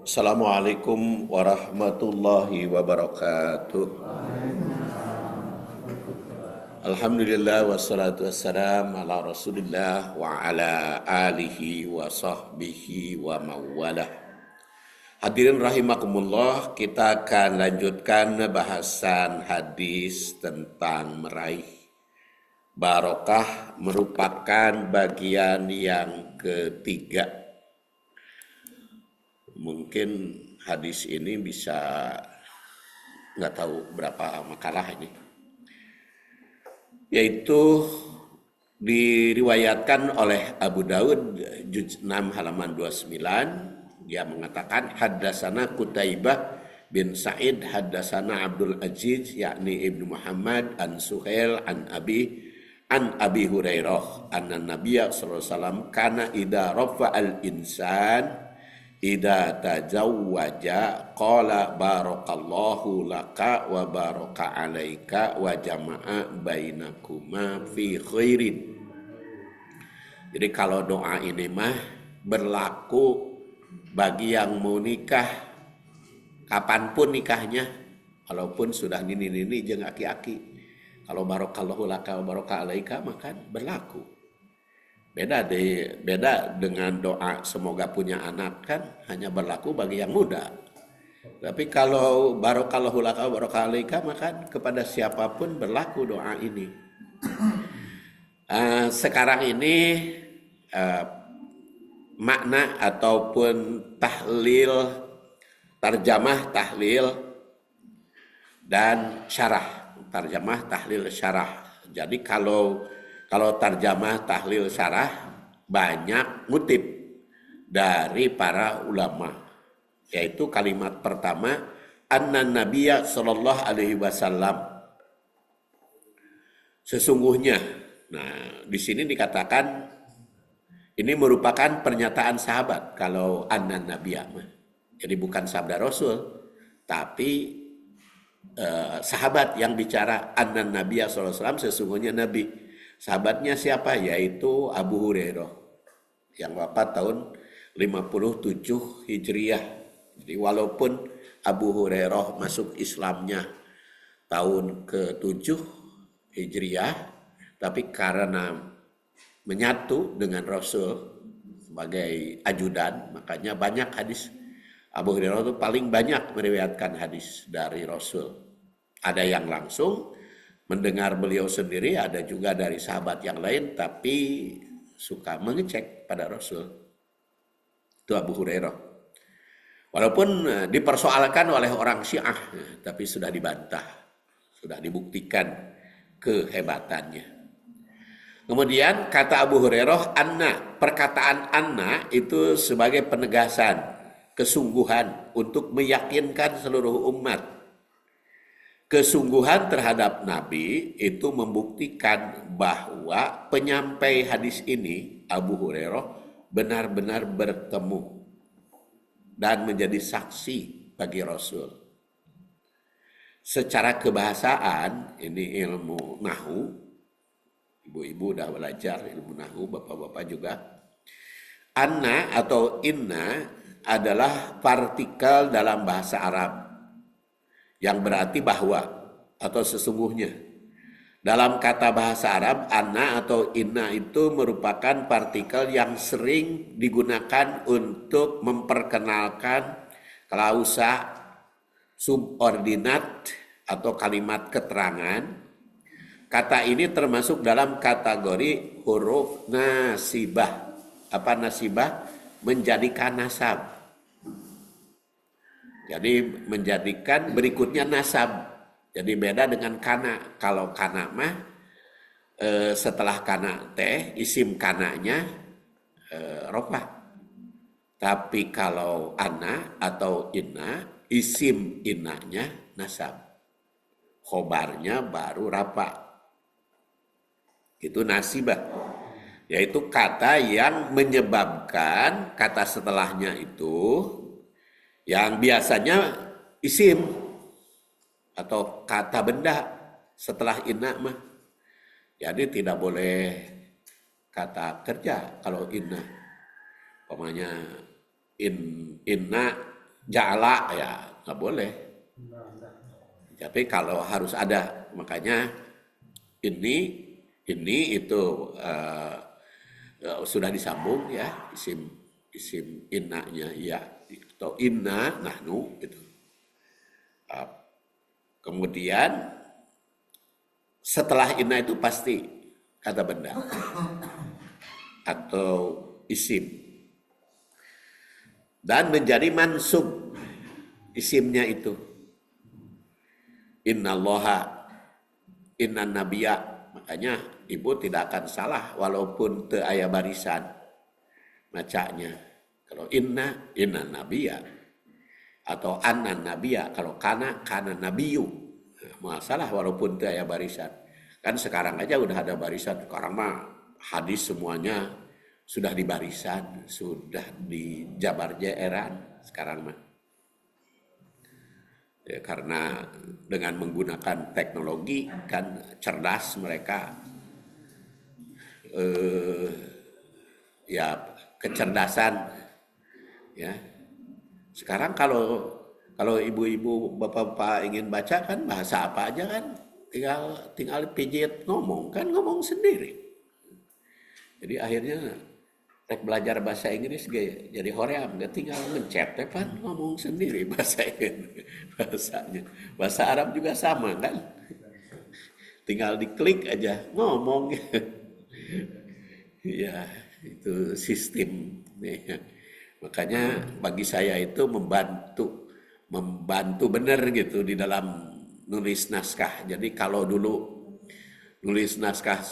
Assalamualaikum warahmatullahi wabarakatuh. Alhamdulillah wassalatu wassalam ala rasulillah wa ala alihi wa sahbihi wa mawalah. Hadirin rahimakumullah, kita akan lanjutkan bahasan hadis tentang meraih barokah, merupakan bagian yang ketiga. Mungkin hadis ini bisa nggak tahu berapa makalah ini, yaitu diriwayatkan oleh Abu Daud juz 6 halaman 29. Dia mengatakan haddasana Qutaibah bin Sa'id haddasana Abdul Aziz yakni Ibnu Muhammad an Suhail an Abi Hurairah anna Nabiyya sallallahu alaihi wasallam kana idza rafa al insan idza tajawwaja qala barakallahu laka wa baraka alaika wa jama'a bainakuma fi khairin. Jadi kalau doa ini mah berlaku bagi yang mau nikah kapanpun nikahnya, walaupun sudah nini jeung aki-aki. Kalau barakallahu laka wa baraka alaika maka berlaku. Beda dengan doa semoga punya anak, kan hanya berlaku bagi yang muda. Tapi kalau barakallahu laka wa baraka alaika maka kepada siapapun berlaku doa ini. Sekarang ini makna ataupun tahlil, tarjamah, tahlil dan syarah. Tarjamah, tahlil, syarah. Jadi kalau tarjamah, tahlil, syarah banyak ngutip dari para ulama, yaitu kalimat pertama anna nabiyya sallallahu alaihi wasallam, sesungguhnya. Nah, di sini dikatakan ini merupakan pernyataan sahabat kalau anna nabiyya. Jadi bukan sabda Rasul, tapi sahabat yang bicara anna nabiyya sallallahu alaihi wasallam, sesungguhnya Nabi. Sahabatnya siapa? Yaitu Abu Hurairah yang wafat tahun 57 Hijriah. Jadi walaupun Abu Hurairah masuk Islamnya tahun ke-7 Hijriah, tapi karena menyatu dengan Rasul sebagai ajudan, makanya banyak hadis. Abu Hurairah itu paling banyak meriwayatkan hadis dari Rasul. Ada yang langsung mendengar beliau sendiri, ada juga dari sahabat yang lain, tapi suka mengecek pada Rasul. Itu Abu Hurairah. Walaupun dipersoalkan oleh orang Syiah, tapi sudah dibantah, sudah dibuktikan kehebatannya. Kemudian kata Abu Hurairah, anna, perkataan anna itu sebagai penegasan, kesungguhan untuk meyakinkan seluruh umat. Kesungguhan terhadap Nabi itu membuktikan bahwa penyampai hadis ini, Abu Hurairah, benar-benar bertemu dan menjadi saksi bagi Rasul. Secara kebahasaan, ini ilmu nahwu, ibu-ibu udah belajar ilmu nahwu, bapak-bapak juga. Anna atau inna adalah partikel dalam bahasa Arab yang berarti bahwa atau sesungguhnya. Dalam kata bahasa Arab, anna atau inna itu merupakan partikel yang sering digunakan untuk memperkenalkan klausa subordinat atau kalimat keterangan. Kata ini termasuk dalam kategori huruf nasibah. Apa nasibah? Menjadikan nasab. Jadi menjadikan berikutnya nasab. Jadi beda dengan kana. Kalau kana mah setelah kana teh isim kananya rofah. Tapi kalau ana atau inna, isim innanya nasab. Khobarnya baru rafa. Itu nasibah. Yaitu kata yang menyebabkan kata setelahnya itu yang biasanya isim atau kata benda setelah inna mah. Jadi tidak boleh kata kerja kalau inna. Pokoknya inna jala ya nggak boleh. Tapi kalau harus ada, makanya ini itu sudah disambung ya, isim innanya ya atau inna nahnu gitu. Kemudian setelah inna itu pasti kata benda atau isim dan menjadi mansub isimnya itu. Innallaha innan nabiyya, makanya ibu tidak akan salah walaupun teu aya barisan bacanya. Kalau inna nabiyya atau annan nabiyya, kalau kana nabiyyu. Masalah walaupun teu aya barisan. Kan sekarang aja udah ada barisan. Sekarang mah hadis semuanya sudah di barisan, sudah di jabar jeeran sekarang mah. Ya, karena dengan menggunakan teknologi kan cerdas mereka, ya kecerdasan ya. Sekarang kalau ibu-ibu bapak-bapak ingin baca kan bahasa apa aja kan tinggal pijit ngomong kan ngomong sendiri. Jadi akhirnya rek belajar bahasa Inggris jadi hoream, gak tinggal ngecat kan ngomong sendiri bahasa Inggris bahasanya. Bahasa Arab juga sama kan, tinggal diklik aja ngomong. Ya itu sistem nih. Makanya bagi saya itu membantu benar gitu di dalam nulis naskah. Jadi kalau dulu nulis naskah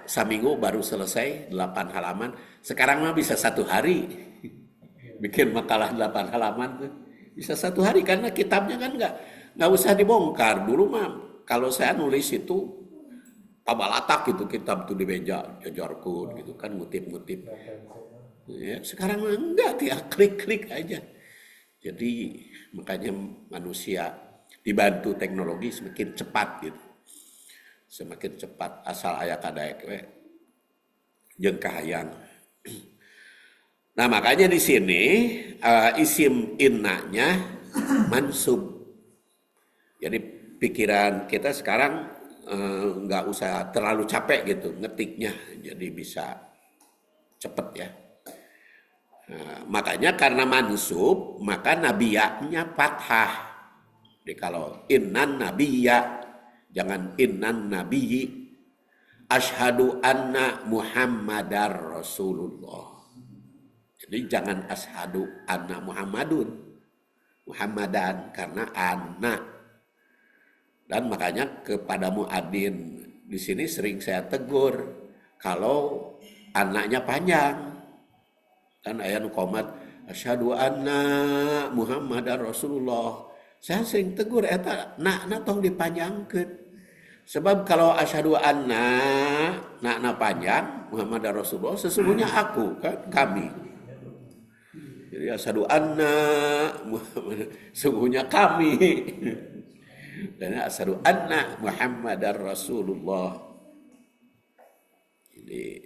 saminggu baru selesai 8 halaman. Sekarang mah bisa 1 hari bikin makalah 8 halaman bisa 1 hari karena kitabnya kan nggak usah dibongkar. Dulu mah kalau saya nulis itu tabalatak gitu kitab tuh di meja jajarku gitu kan ngutip-ngutip. Ya, sekarang mah enggak, tinggal klik-klik aja. Jadi makanya manusia dibantu teknologi semakin cepat gitu. Semakin cepat asal aya kadaek we jeung kahayang. Nah, makanya di sini isim innanya mansub. Jadi pikiran kita sekarang nggak usah terlalu capek gitu ngetiknya, jadi bisa cepet ya. Nah, makanya karena mansub maka nabiyahnya fathah. Jadi kalau innan nabiyya, jangan innan nabiyyi. Asyhadu anna Muhammadar Rasulullah. Jadi jangan asyhadu anna Muhammadan karena anna. Dan makanya kepada muadzin di sini sering saya tegur kalau anaknya panjang. Kan aya nu qomat asyhadu anna Muhammadar Rasulullah. Saya sering tegur eta na tong dipanjangkeun. Sebab kalau asyhadu anna panjang Muhammadar Rasulullah sesungguhnya aku kan kami. Jadi asyhadu anna Muhammad sesungguhnya kami. Dan asyhadu anna Muhammadar Rasulullah. Jadi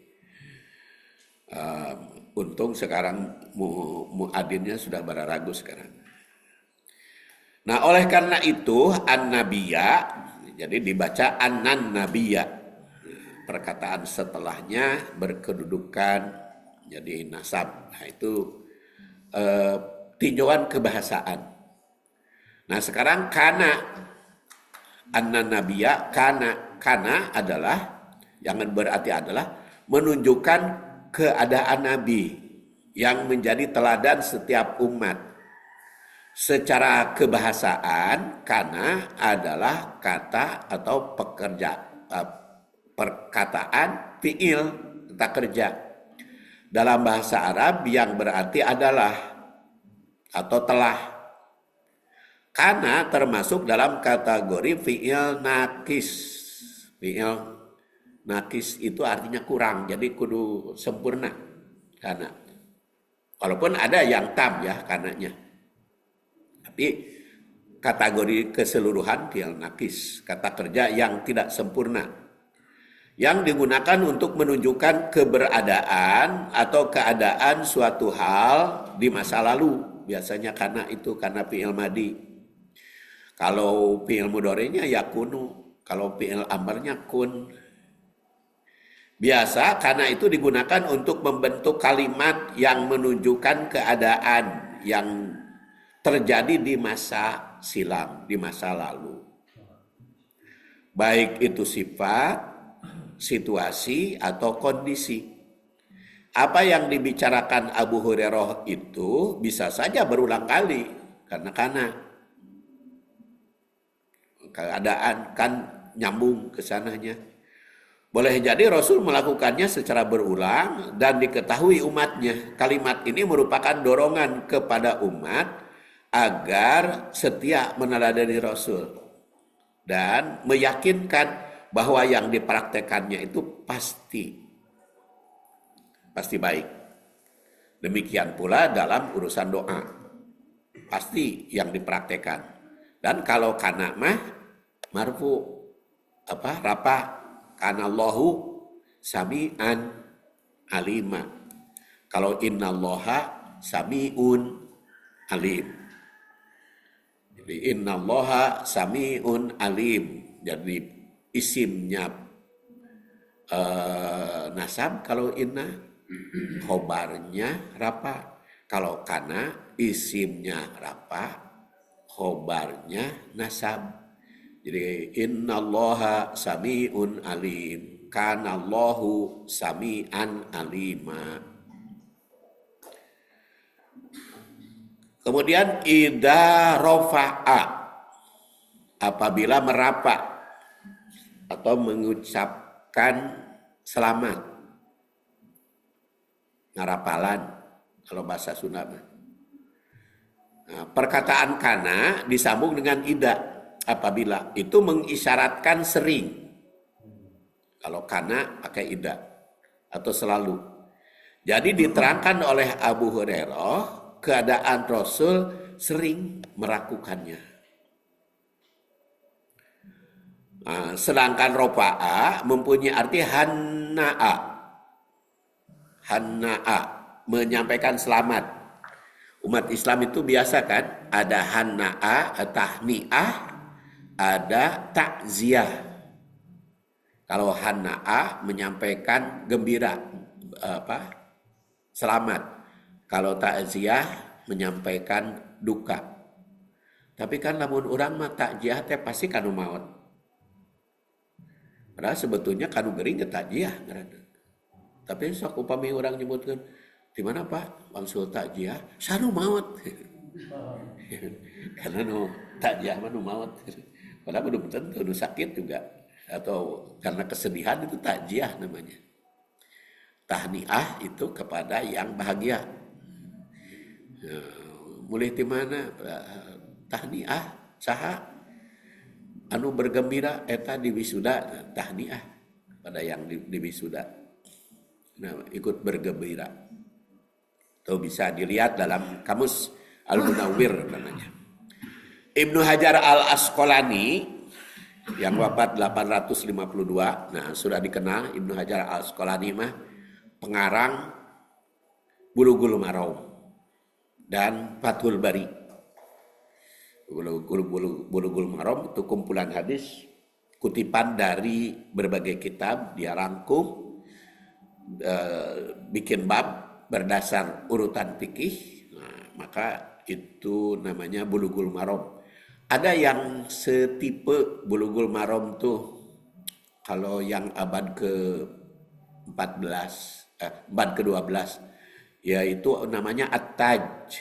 untung sekarang muadzinnya sudah beraragu sekarang. Nah, oleh karena itu an-nabiyya jadi dibaca annan nabiyya. Perkataan setelahnya berkedudukan jadi nasab. Nah, itu tinjauan kebahasaan. Nah, sekarang kana annan nabiyya, kana adalah yang berarti adalah menunjukkan keadaan nabi yang menjadi teladan setiap umat. Secara kebahasaan, kana adalah kata atau perkataan fiil, kata kerja. Dalam bahasa Arab yang berarti adalah atau telah. Kana termasuk dalam kategori fiil nakis. Fiil nakis itu artinya kurang, jadi kudu sempurna. Kana. Walaupun ada yang tam ya kananya. Tapi kategori keseluruhan fi'il nakis, kata kerja yang tidak sempurna, yang digunakan untuk menunjukkan keberadaan atau keadaan suatu hal di masa lalu biasanya kana itu karena fi'il madi. Kalau fi'il mudhari'nya yakunu, kalau fi'il amrnya kun. Biasa kana itu digunakan untuk membentuk kalimat yang menunjukkan keadaan yang terjadi di masa silam, di masa lalu. Baik itu sifat, situasi, atau kondisi. Apa yang dibicarakan Abu Hurairah itu bisa saja berulang kali karena keadaan kan nyambung ke sananya. Boleh jadi Rasul melakukannya secara berulang dan diketahui umatnya. Kalimat ini merupakan dorongan kepada umat agar setia meneladani Rasul dan meyakinkan bahwa yang dipraktekannya itu pasti baik. Demikian pula dalam urusan doa. Pasti yang dipraktekkan. Dan kalau kana mah marfu rafa kanallahu sami'an alima. Kalau innallaha sami'un alim. Jadi innallaha sami'un alim. Jadi isimnya nasab kalau inna, khobarnya rafa. Kalau kana isimnya rafa, khobarnya nasab. Jadi innallaha sami'un alim, kanallahu sami'an alima. Kemudian idza rafa'a, apabila merafa atau mengucapkan selamat. Ngarapalan kalau bahasa Sunda. Nah, perkataan kana disambung dengan ida apabila itu mengisyaratkan sering. Kalau kana pakai ida atau selalu. Jadi diterangkan oleh Abu Hurairah keadaan Rasul sering melakukannya. Nah, sedangkan rofa'a mempunyai arti hanna'a. Hanna'a, menyampaikan selamat. Umat Islam itu biasa kan, ada hanna'a, tahni'ah, ada takziah. Kalau hanna'a menyampaikan gembira, selamat. Kalau takziah menyampaikan duka. Tapi kan lamun urang mah takziah teh pasti kanu maot. Padahal sebetulnya kanu gering ke takziah ngaranna. Tapi sok upami orang nyebutkan, di mana Pak? Maksud takziah, sanu maut. Karena nu takziah mah nu maut. Padahal belum tentu nu sakit juga atau karena kesedihan itu takziah namanya. Tahniah itu kepada yang bahagia. Mulai di mana? Tahniah saha anu bergembira eta di wisuda, tahniah pada yang di wisuda. Nah, ikut bergembira. Itu bisa dilihat dalam kamus Al-Munawwir namanya. Ibnu Hajar Al-Asqalani yang wafat 852. Nah, sudah dikenal Ibnu Hajar Al-Asqalani mah pengarang Bulughul Maram dan Fathul Bari. Bulughul Maram itu kumpulan hadis kutipan dari berbagai kitab, dia rangkum, bikin bab berdasar urutan fikih. Nah, maka itu namanya Bulughul Maram. Ada yang setipe Bulughul Maram tuh kalau yang abad ke-14, abad ke-12 yaitu namanya At-Taj.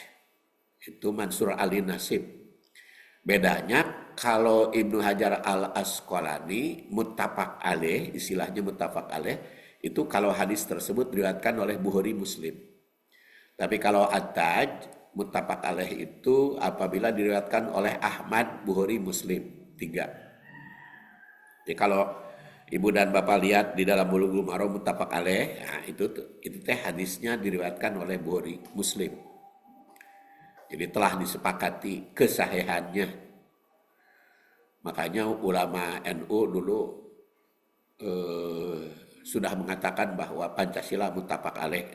Itu Mansur Ali Nasib. Bedanya kalau Ibnu Hajar Al-Asqalani muttafaq alaih, istilahnya muttafaq alaih, itu kalau hadis tersebut diriwayatkan oleh Bukhari Muslim. Tapi kalau At-Taj, muttafaq alaih itu apabila diriwayatkan oleh Ahmad, Bukhari, Muslim. 3. Jadi kalau Ibu dan Bapak lihat di dalam Bulughul Maram muttafaq alaih, nah itu teh hadisnya diriwayatkan oleh Bukhari, Muslim. Jadi telah disepakati kesahihannya. Makanya ulama NU dulu sudah mengatakan bahwa Pancasila muttafaq alaih.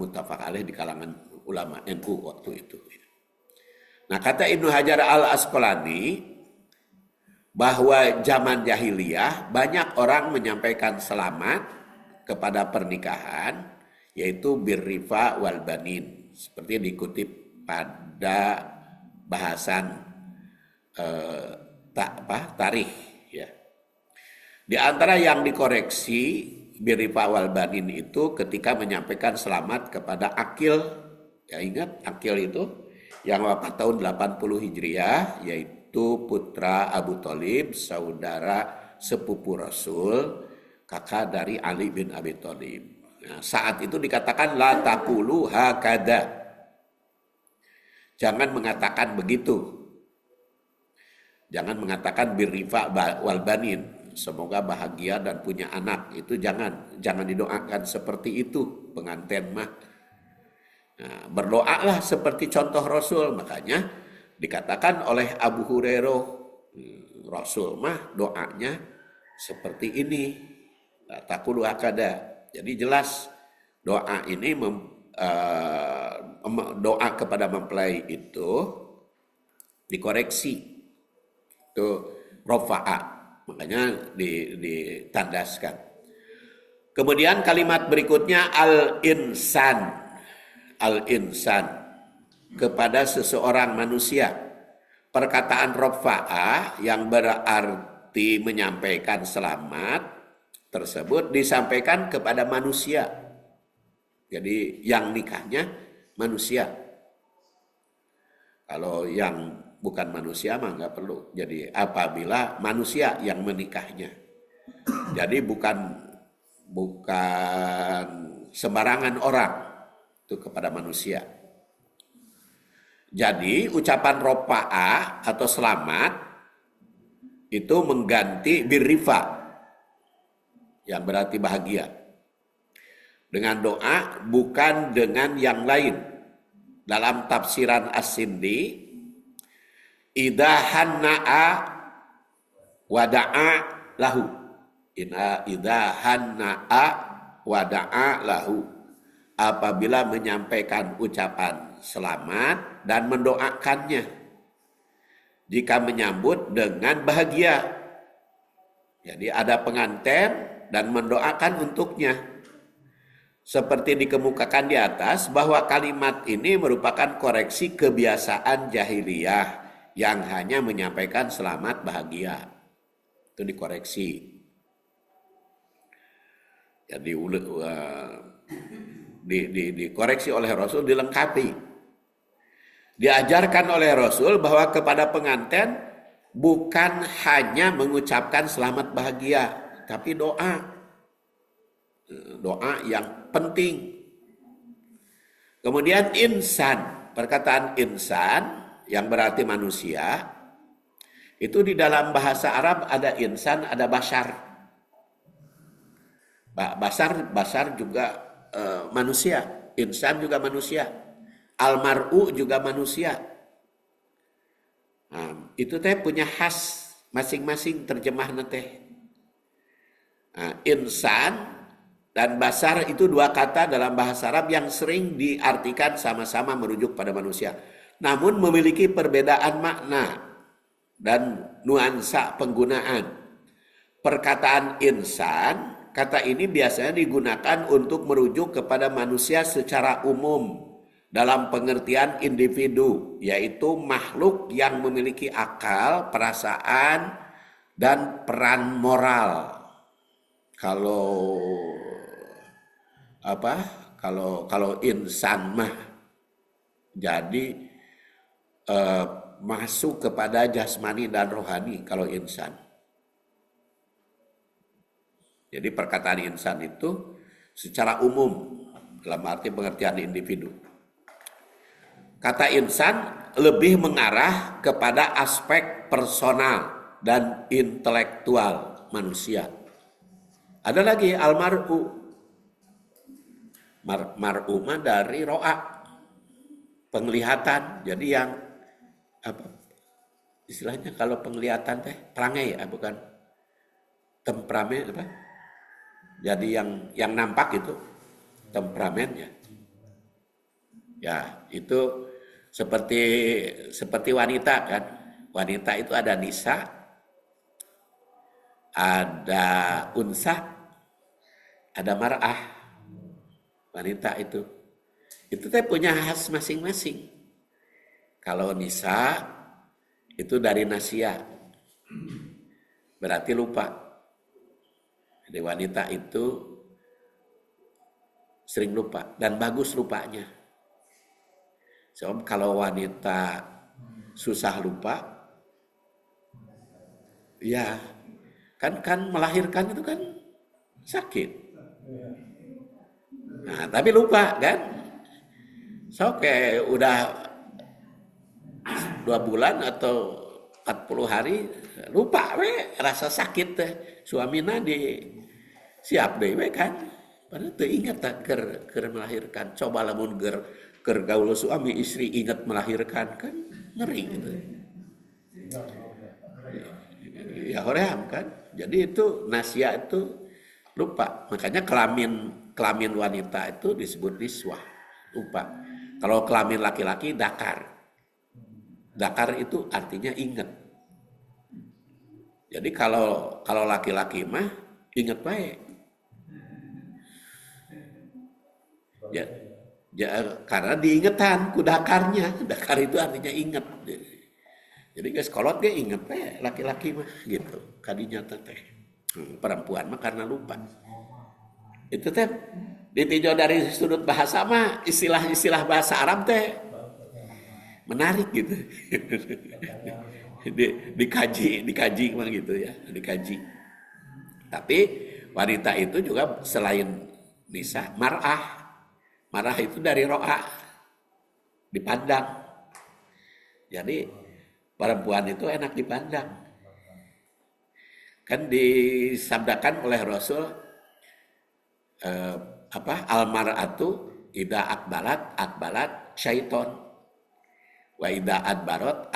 Muttafaq alaih di kalangan ulama NU waktu itu. Nah, kata Ibnu Hajar al-Asqalani bahwa zaman jahiliyah banyak orang menyampaikan selamat kepada pernikahan, yaitu birrifa wal banin, seperti dikutip pada bahasan tarikh ya. Di antara yang dikoreksi birrifa wal banin itu ketika menyampaikan selamat kepada Aqil. Ya, ingat Aqil itu yang wafat tahun 80 Hijriah, yaitu putra Abu Thalib, saudara sepupu Rasul, kakak dari Ali bin Abi Thalib. Nah, saat itu dikatakan la taqulu hakada. Jangan mengatakan begitu. Jangan mengatakan birrifa wal banin, semoga bahagia dan punya anak. Itu jangan didoakan seperti itu pengantin mah. Nah, berdoalah seperti contoh Rasul. Makanya dikatakan oleh Abu Hurairah, Rasul mah doanya seperti ini. Taqulu hakada. Jadi jelas doa ini doa kepada mempelai itu dikoreksi. Itu rofa'a. Makanya ditandaskan. Kemudian kalimat berikutnya al-insan. Al-insan kepada seseorang manusia. Perkataan rofa'ah yang berarti menyampaikan selamat tersebut disampaikan kepada manusia. Jadi yang nikahnya manusia. Kalau yang bukan manusia mah nggak perlu. Jadi apabila manusia yang menikahnya. Jadi bukan sembarangan orang. Itu kepada manusia. Jadi ucapan ropa'a atau selamat itu mengganti birrifa yang berarti bahagia dengan doa, bukan dengan yang lain. Dalam tafsiran As-Sindi, idza hanna'a wada'a lahu, idza hanna'a wada'a lahu, apabila menyampaikan ucapan selamat dan mendoakannya jika menyambut dengan bahagia. Jadi ada pengantin dan mendoakan untuknya. Seperti dikemukakan di atas bahwa kalimat ini merupakan koreksi kebiasaan jahiliyah yang hanya menyampaikan selamat bahagia. Itu dikoreksi. Jadi dikoreksi oleh Rasul, dilengkapi. Diajarkan oleh Rasul bahwa kepada pengantin bukan hanya mengucapkan selamat bahagia, tapi doa. Doa yang penting. Kemudian insan, perkataan insan yang berarti manusia, itu di dalam bahasa Arab ada insan, ada bashar. Bashar juga manusia, insan juga manusia, almar'u juga manusia. Nah, itu teh punya khas masing-masing terjemah teh. Nah, insan dan bashar itu dua kata dalam bahasa Arab yang sering diartikan sama-sama merujuk pada manusia, namun memiliki perbedaan makna dan nuansa penggunaan. Perkataan insan, kata ini biasanya digunakan untuk merujuk kepada manusia secara umum dalam pengertian individu, yaitu makhluk yang memiliki akal, perasaan, dan peran moral. Kalau insan mah jadi masuk kepada jasmani dan rohani kalau insan. Jadi perkataan insan itu secara umum dalam arti pengertian individu. Kata insan lebih mengarah kepada aspek personal dan intelektual manusia. Ada lagi almar'u. Mar'u mah dari ro'a, penglihatan. Jadi yang apa istilahnya kalau penglihatan teh perangai bukan temperamen apa? Jadi yang nampak itu temperamennya. Ya, itu seperti wanita kan. Wanita itu ada nisa, ada unsa, ada mar'ah. Wanita itu teh punya khas masing-masing. Kalau nisa itu dari nasia, berarti lupa. Jadi wanita itu sering lupa dan bagus lupanya. So, kalau wanita susah lupa, ya kan melahirkan itu kan sakit. Nah, tapi lupa kan. So, kayak udah 2 bulan atau 40 hari lupa rasa sakit teh. Suamina di siap deh kan. Padahal teu ingat tak keur melahirkan. Coba lamun keur gaul suami istri ingat melahirkan kan ngeri gitu. Ya hoream kan. Jadi itu nasia itu lupa. Makanya kelamin wanita itu disebut niswah, lupa. Kalau kelamin laki-laki dakar. Dakar itu artinya ingat. Jadi kalau laki-laki mah ingat baik. Ya, karena diingetan ku dakarnya. Dakar itu artinya ingat. Jadi guys kolot ge inget baik laki-laki mah gitu. Kadinya teh. Perempuan mah karena lupa. Itu teh ditinjau dari sudut bahasa mah istilah-istilah bahasa Arab teh menarik gitu. dikaji mah gitu ya, dikaji. Tapi wanita itu juga selain nisa, mar'ah. Mar'ah itu dari ro'a, dipandang. Jadi perempuan itu enak dipandang. Kan disabdakan oleh Rasul al-mar'atu idza akbalat syaiton. Wa idza adbarot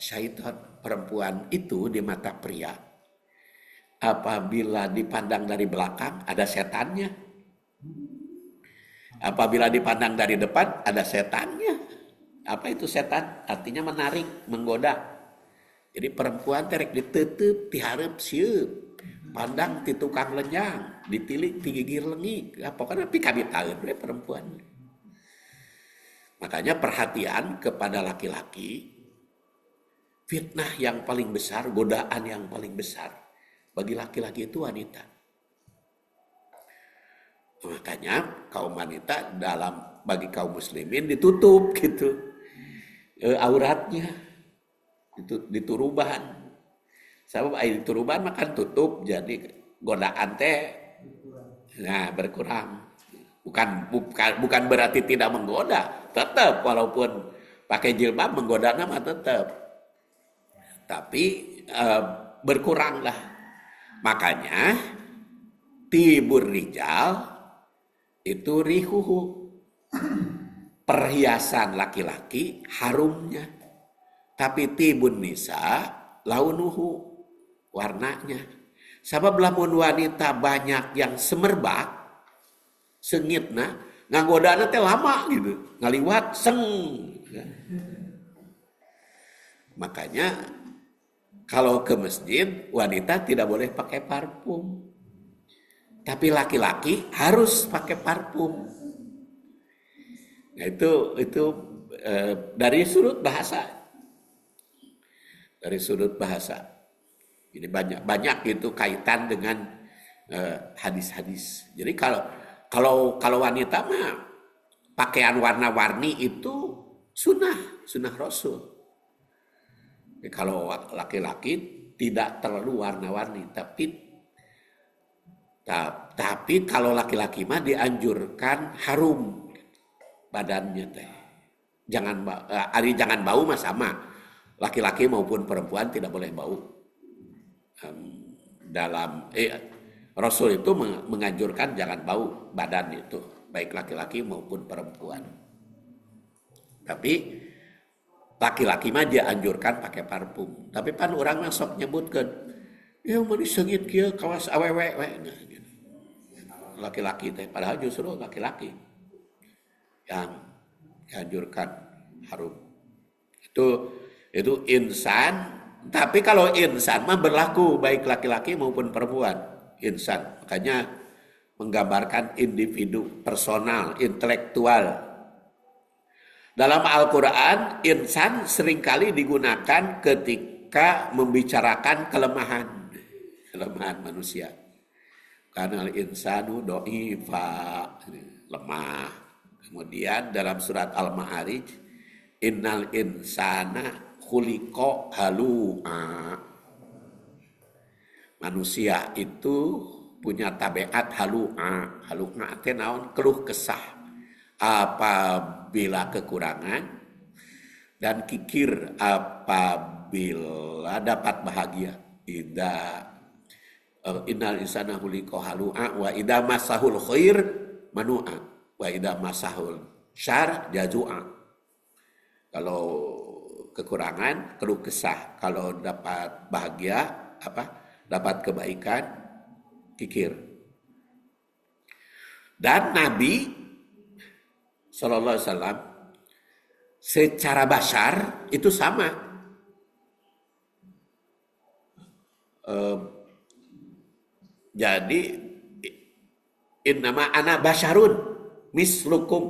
syaiton. Perempuan itu di mata pria apabila dipandang dari belakang ada setannya. Apabila dipandang dari depan ada setannya. Apa itu setan? Artinya menarik, menggoda. Jadi perempuan terek diteuteup ti hareup sieup. Pandang ti tukang lenjang, ditilik ti gigir lengik. Pokoknya pikabitaeun we perempuan. Makanya perhatian kepada laki-laki, fitnah yang paling besar, godaan yang paling besar bagi laki-laki itu wanita. Makanya kaum wanita bagi kaum muslimin ditutup gitu auratnya, dituruban. Sabab air turuban makan tutup jadi godaan teh berkurang. Bukan berarti tidak menggoda, tetap walaupun pakai jilbab menggoda nama tetap. Tapi berkuranglah. Makanya tibur rijal itu rihuhu. Perhiasan laki-laki harumnya. Tapi tibun nisa launuhu, warnanya. Sabab lamun wanita banyak yang semerbak, sengitna, nganggodana teh lama gitu, ngaliwat seng. Makanya kalau ke masjid wanita tidak boleh pakai parfum, tapi laki-laki harus pakai parfum. Nah, itu dari sudut bahasa, Jadi banyak itu kaitan dengan hadis-hadis. Jadi kalau wanita mah pakaian warna-warni itu sunnah Rasul. Jadi kalau laki-laki tidak terlalu warna-warni, tapi kalau laki-laki mah dianjurkan harum badannya teh. Jangan bau mah sama. Laki-laki maupun perempuan tidak boleh bau. Rasul itu menganjurkan jangan bau badan itu, baik laki-laki maupun perempuan. Tapi laki-laki mah dia anjurkan pakai parfum. Tapi pan orang mah sok nyebutkeun, ya mah disengit kieu kawas awewe we. Laki-laki teh padahal justru laki-laki yang dianjurkan harum. Itu insan, tapi kalau insan mah berlaku baik laki-laki maupun perempuan. Insan, makanya menggambarkan individu, personal, intelektual. Dalam Al-Quran, insan seringkali digunakan ketika membicarakan kelemahan manusia. Karena insanu do'ifa, lemah. Kemudian dalam surat Al-Ma'arij, innal insana khuliqa halu'a. Manusia itu punya tabiat halu'a. Halu'a teh naon? Keluh kesah apabila kekurangan dan kikir apabila dapat bahagia. Innal insana khuliqa halu'a wa idza massahul khair manu'a wa idza massahul syarr jazu'a. Kalau kekurangan keluh kesah, kalau dapat bahagia dapat kebaikan kikir. Dan Nabi sallallahu alaihi wasallam secara basar itu sama. Jadi innama ana basyarun mislukum.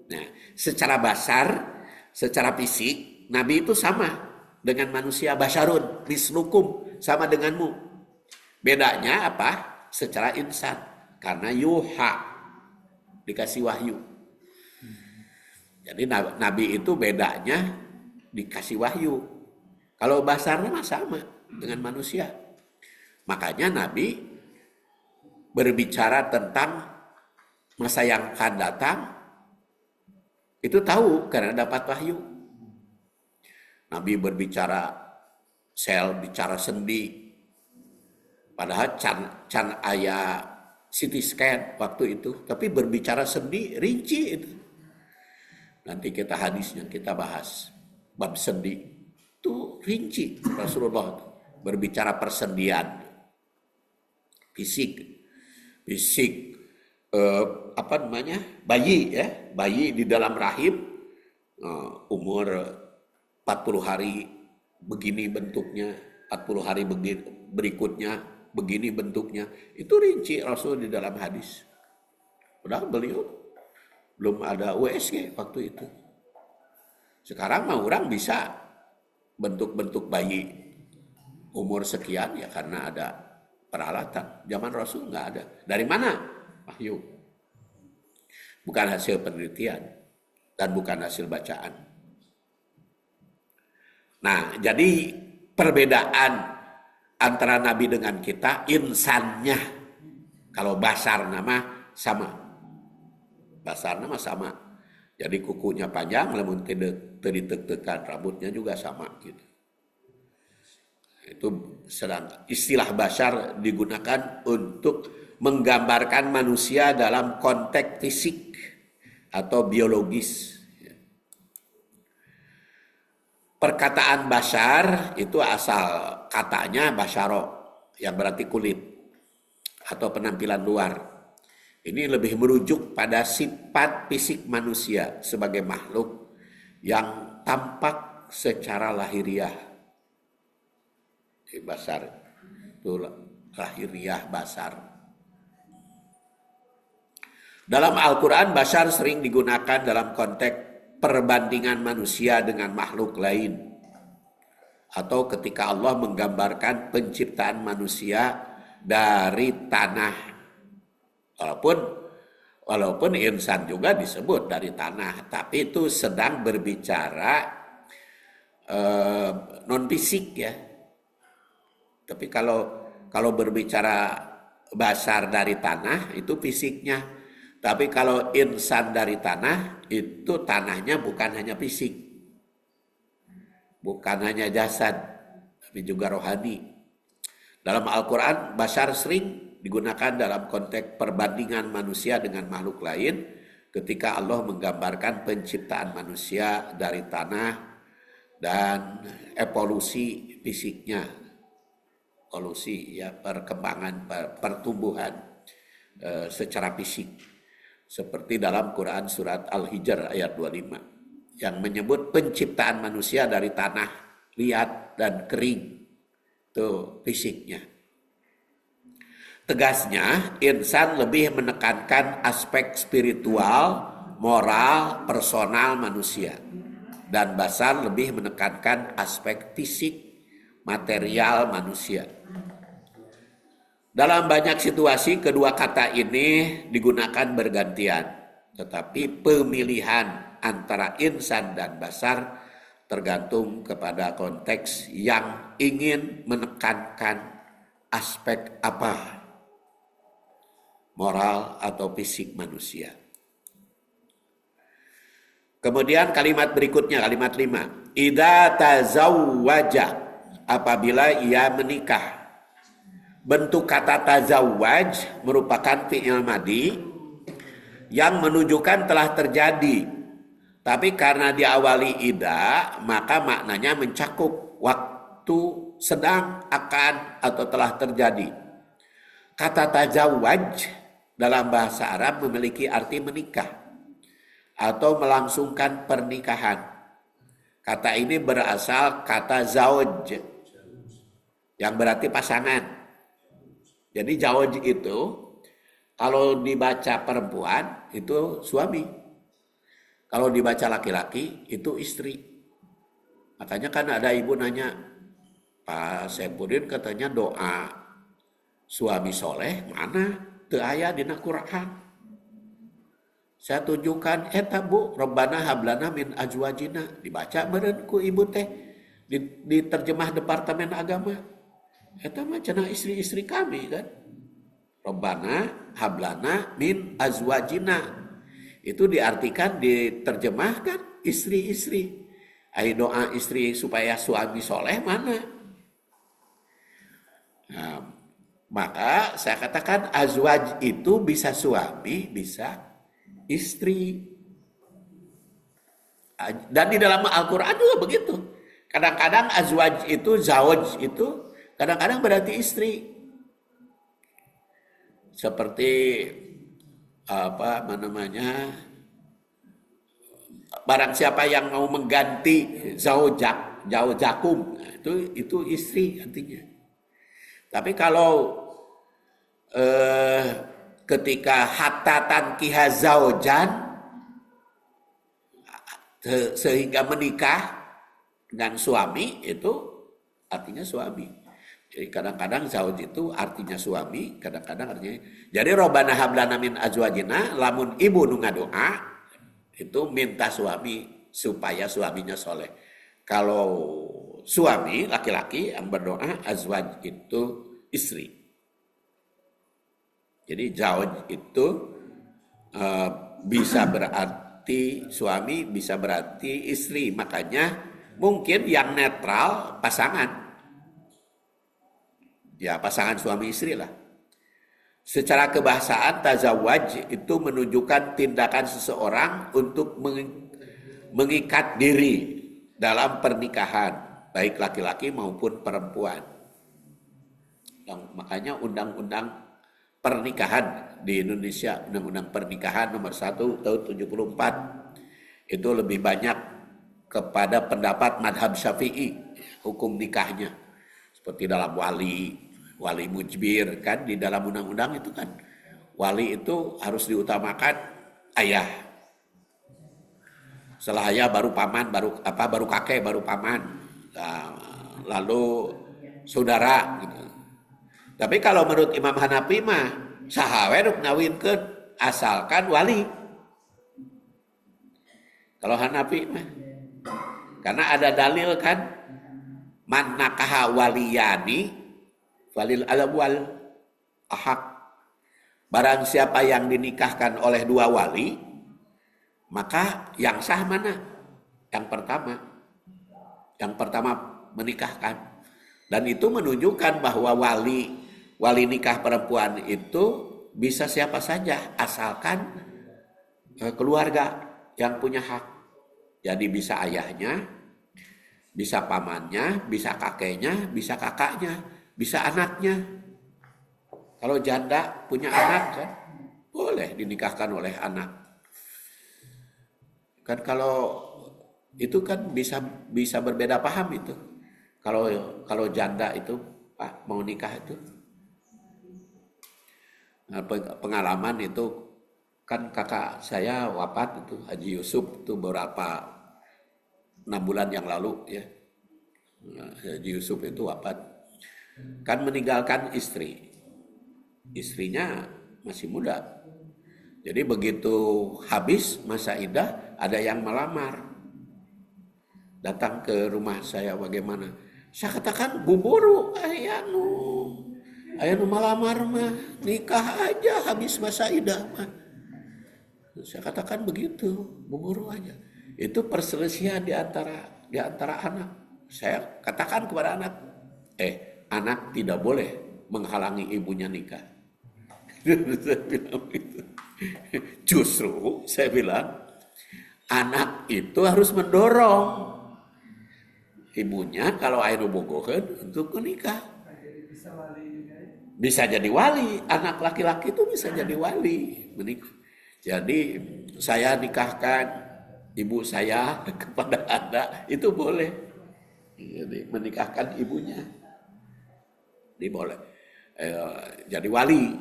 Nah, secara basar, secara fisik Nabi itu sama dengan manusia, basyarun mislukum, sama denganmu. Bedanya apa? Secara insan, karena yuha, dikasih wahyu. Jadi Nabi itu bedanya dikasih wahyu. Kalau basarnya mah sama dengan manusia. Makanya Nabi berbicara tentang masa yang akan datang, itu tahu karena dapat wahyu. Nabi berbicara sel, bicara sendi. Padahal can aya CT scan waktu itu, tapi berbicara sendi rinci itu. Nanti kita hadisnya kita bahas bab sendi itu rinci. Rasulullah berbicara persendian fisik bayi di dalam rahim umur 40 hari begini bentuknya, 40 hari berikutnya begini bentuknya. Itu rinci Rasul di dalam hadis. Padahal beliau belum ada USG waktu itu. Sekarang mah orang bisa bentuk-bentuk bayi umur sekian ya karena ada peralatan. Zaman Rasul nggak ada. Dari mana? Wahyu. Bukan hasil penelitian dan bukan hasil bacaan. Nah, jadi perbedaan antara Nabi dengan kita, insannya. Kalau basar nama sama. Basar nama sama. Jadi kukunya panjang, lamun ditek-tekan, rambutnya juga sama gitu. Itu sedang istilah basar digunakan untuk menggambarkan manusia dalam konteks fisik atau biologis. Perkataan basar itu asal katanya basyaro, yang berarti kulit atau penampilan luar. Ini lebih merujuk pada sifat fisik manusia sebagai makhluk yang tampak secara lahiriah. Basar itu lahiriah basar. Dalam Al-Quran, basar sering digunakan dalam konteks perbandingan manusia dengan makhluk lain. Atau ketika Allah menggambarkan penciptaan manusia dari tanah. Walaupun insan juga disebut dari tanah, tapi itu sedang berbicara non fisik ya. Tapi kalau berbicara basar dari tanah itu fisiknya. Tapi kalau insan dari tanah itu tanahnya bukan hanya fisik, bukan hanya jasad, tapi juga rohani. Dalam Al-Quran, basar sering digunakan dalam konteks perbandingan manusia dengan makhluk lain ketika Allah menggambarkan penciptaan manusia dari tanah dan evolusi fisiknya, evolusi ya, perkembangan pertumbuhan secara fisik, seperti dalam Quran surat Al-Hijr ayat 25. yang menyebut penciptaan manusia dari tanah liat dan kering. Itu fisiknya. Tegasnya, insan lebih menekankan aspek spiritual, moral, personal manusia. Dan basar lebih menekankan aspek fisik, material manusia. Dalam banyak situasi, kedua kata ini digunakan bergantian. Tetapi pemilihan antara insan dan basar tergantung kepada konteks yang ingin menekankan aspek apa, moral atau fisik manusia. Kemudian kalimat berikutnya, kalimat 5. Idza tazawwaja, apabila ia menikah. Bentuk kata tazawwaj merupakan fi'il madi yang menunjukkan telah terjadi. Tapi karena diawali ida, maka maknanya mencakup waktu sedang, akan, atau telah terjadi. Kata tazawwaj dalam bahasa Arab memiliki arti menikah atau melangsungkan pernikahan. Kata ini berasal kata zauj yang berarti pasangan. Jadi zauj itu kalau dibaca perempuan itu suami. Kalau dibaca laki-laki itu istri. Makanya kan ada ibu nanya, Pak Sepudin katanya doa suami soleh mana? Teu aya dina Quran. Saya tunjukkan, eta bu, Rabbana hablana min azwajina. Dibaca meureun ku ibu teh. Diterjemah Departemen Agama. Eta mah cenah istri-istri kami kan. Rabbana hablana min azwajina. Itu diartikan, diterjemahkan istri-istri. Ai doa istri supaya suami soleh mana? Nah, maka saya katakan azwaj itu bisa suami, bisa istri. Dan di dalam Al-Quran juga begitu. Kadang-kadang azwaj itu, zawaj itu, kadang-kadang berarti istri. Seperti apa namanya, barang siapa yang mau mengganti zaujakum, itu istri artinya. Tapi kalau ketika hatta tankiha zaujan, sehingga menikah dengan suami, itu artinya suami. Jadi kadang-kadang zauj itu artinya suami, kadang-kadang artinya. Jadi Rabbana hablana min azwajina, lamun ibu nu ngadoa itu minta suami supaya suaminya soleh. Kalau suami laki-laki yang berdoa, azwaj itu istri. Jadi zauj itu bisa berarti suami, bisa berarti istri. Makanya mungkin yang netral pasangan. Ya pasangan suami istri lah. Secara kebahasaan tazawwaj itu menunjukkan tindakan seseorang untuk mengikat diri dalam pernikahan, baik laki-laki maupun perempuan. Makanya undang-undang pernikahan di Indonesia, undang-undang pernikahan nomor 1 tahun 74 itu lebih banyak kepada pendapat madhab Syafi'i hukum nikahnya. Seperti dalam wali mujbir kan, di dalam undang-undang itu kan wali itu harus diutamakan ayah. Setelah ayah baru paman, baru kakek, baru paman. Nah, lalu saudara gitu. Tapi kalau menurut Imam Hanafi mah saha we rek ngawinkeun asalkan wali. Kalau Hanafi mah karena ada dalil kan, man nakaha waliyani walil alawal ahak. Barang siapa yang dinikahkan oleh dua wali, maka yang sah mana? Yang pertama menikahkan. Dan itu menunjukkan bahwa wali nikah perempuan itu bisa siapa saja asalkan keluarga yang punya hak. Jadi bisa ayahnya, bisa pamannya, bisa kakeknya, bisa kakaknya, bisa anaknya. Kalau janda punya anak kan boleh dinikahkan oleh anak. Kan kalau Itu kan bisa bisa berbeda paham itu. Kalau kalau janda itu Pak mau nikah itu pengalaman itu kan kakak saya wafat itu Haji Yusuf itu beberapa 6 bulan yang lalu ya. Haji Yusuf itu wafat kan meninggalkan istri. Istrinya masih muda. Jadi begitu habis masa idah ada yang melamar. Datang ke rumah saya bagaimana? Saya katakan buburu ayanu malamar mah nikah aja habis masa idah mah. Saya katakan begitu, buburu aja. Itu perselisihan di antara anak. Saya katakan kepada anak, anak tidak boleh menghalangi ibunya nikah. Saya bilang gitu. Justru saya bilang anak itu harus mendorong ibunya kalau anu bogoheun untuk menikah. Bisa jadi wali, anak laki-laki itu bisa jadi wali menikah. Jadi saya nikahkan ibu saya kepada Anda itu boleh. Jadi menikahkan ibunya. Ini boleh. Jadi wali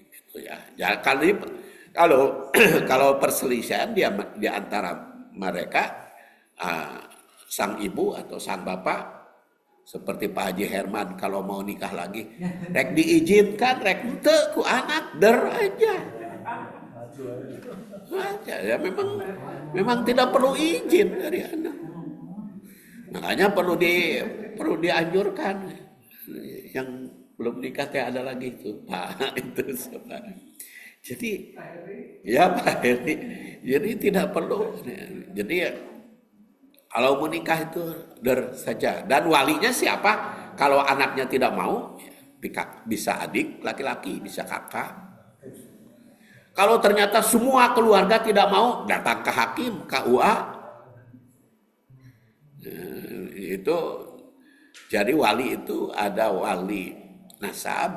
gitu ya. Kalau kalau perselisihan di antara mereka sang ibu atau sang bapak seperti Pak Haji Herman kalau mau nikah lagi rek diizinkan rek henteu ku anak der aja ya memang tidak perlu izin dari anak. Makanya perlu dianjurkan yang belum nikah ada lagi itu Pak itu Pak. Jadi ya Pak Heri, jadi tidak perlu. Jadi kalau menikah itu saja. Dan walinya siapa? Kalau anaknya tidak mau, bisa adik laki-laki, bisa kakak. Kalau ternyata semua keluarga tidak mau, datang ke hakim, KUA. Itu jadi wali itu ada wali nasab,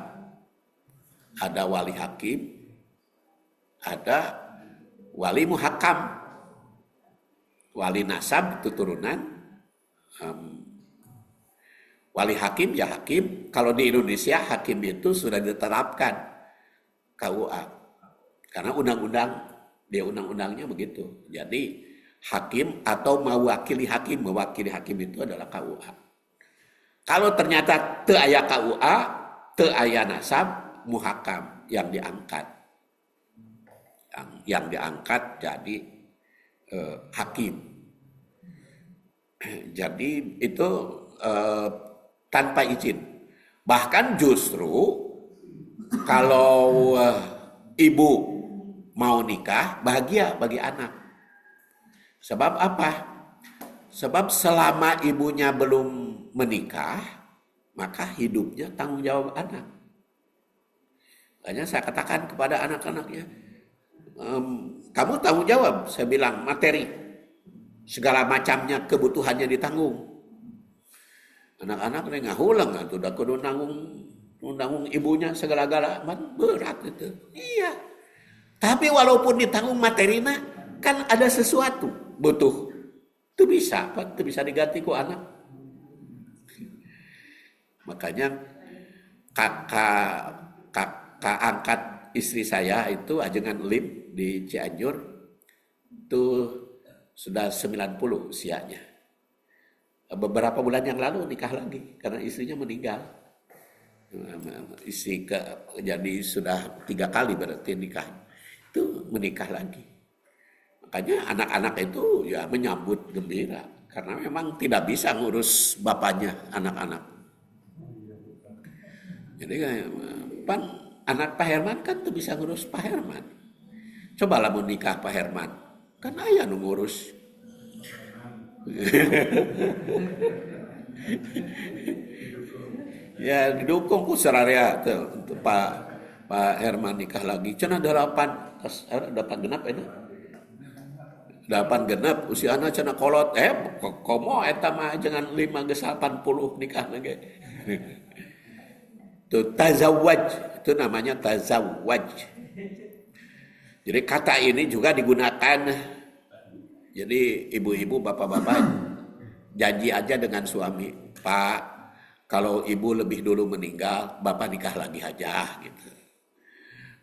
ada wali hakim, ada wali muhakam. Wali nasab itu turunan, wali hakim ya hakim. Kalau di Indonesia hakim itu sudah diterapkan KUA karena undang-undangnya begitu. Jadi hakim atau mewakili hakim itu adalah KUA. Kalau ternyata teu aya KUA, teu aya nasab, muhakam yang diangkat, yang diangkat jadi hakim. Jadi itu tanpa izin. Bahkan justru kalau ibu mau nikah bahagia bagi anak. Sebab apa? Sebab selama ibunya belum menikah maka hidupnya tanggung jawab anak. Makanya saya katakan kepada anak-anaknya, kamu tanggung jawab, saya bilang materi, segala macamnya kebutuhannya ditanggung. Anak-anak ngahulang tuh udah kudu nanggung ibunya segala-gala, berat itu. Iya. Tapi walaupun ditanggung materinya, kan ada sesuatu butuh. Itu bisa, Pak, itu bisa diganti ku anak. Makanya kakak angkat istri saya itu Ajengan Lim di Cianjur itu sudah 90 usianya. Beberapa bulan yang lalu nikah lagi karena istrinya meninggal. Jadi sudah 3 kali berarti nikah. Itu menikah lagi. Makanya anak-anak itu ya menyambut gembira karena memang tidak bisa ngurus bapaknya anak-anak. Jadi anak Pak Herman kan tuh bisa ngurus Pak Herman. Cobalah mau nikah Pak Herman. Kan ayah nu ngurus. Ya didukung ku sararea tuh untuk Pak Herman nikah lagi. Cenah 8 genap enak. 8 genap usiana cenah kolot. Komo eta mah jangan 5 geus 80 nikah lagi. Itu tazawwaj, itu namanya tazawwaj. Jadi kata ini juga digunakan Jadi ibu-ibu, bapak-bapak janji aja dengan suami, Pak, kalau ibu lebih dulu meninggal, bapak nikah lagi aja gitu.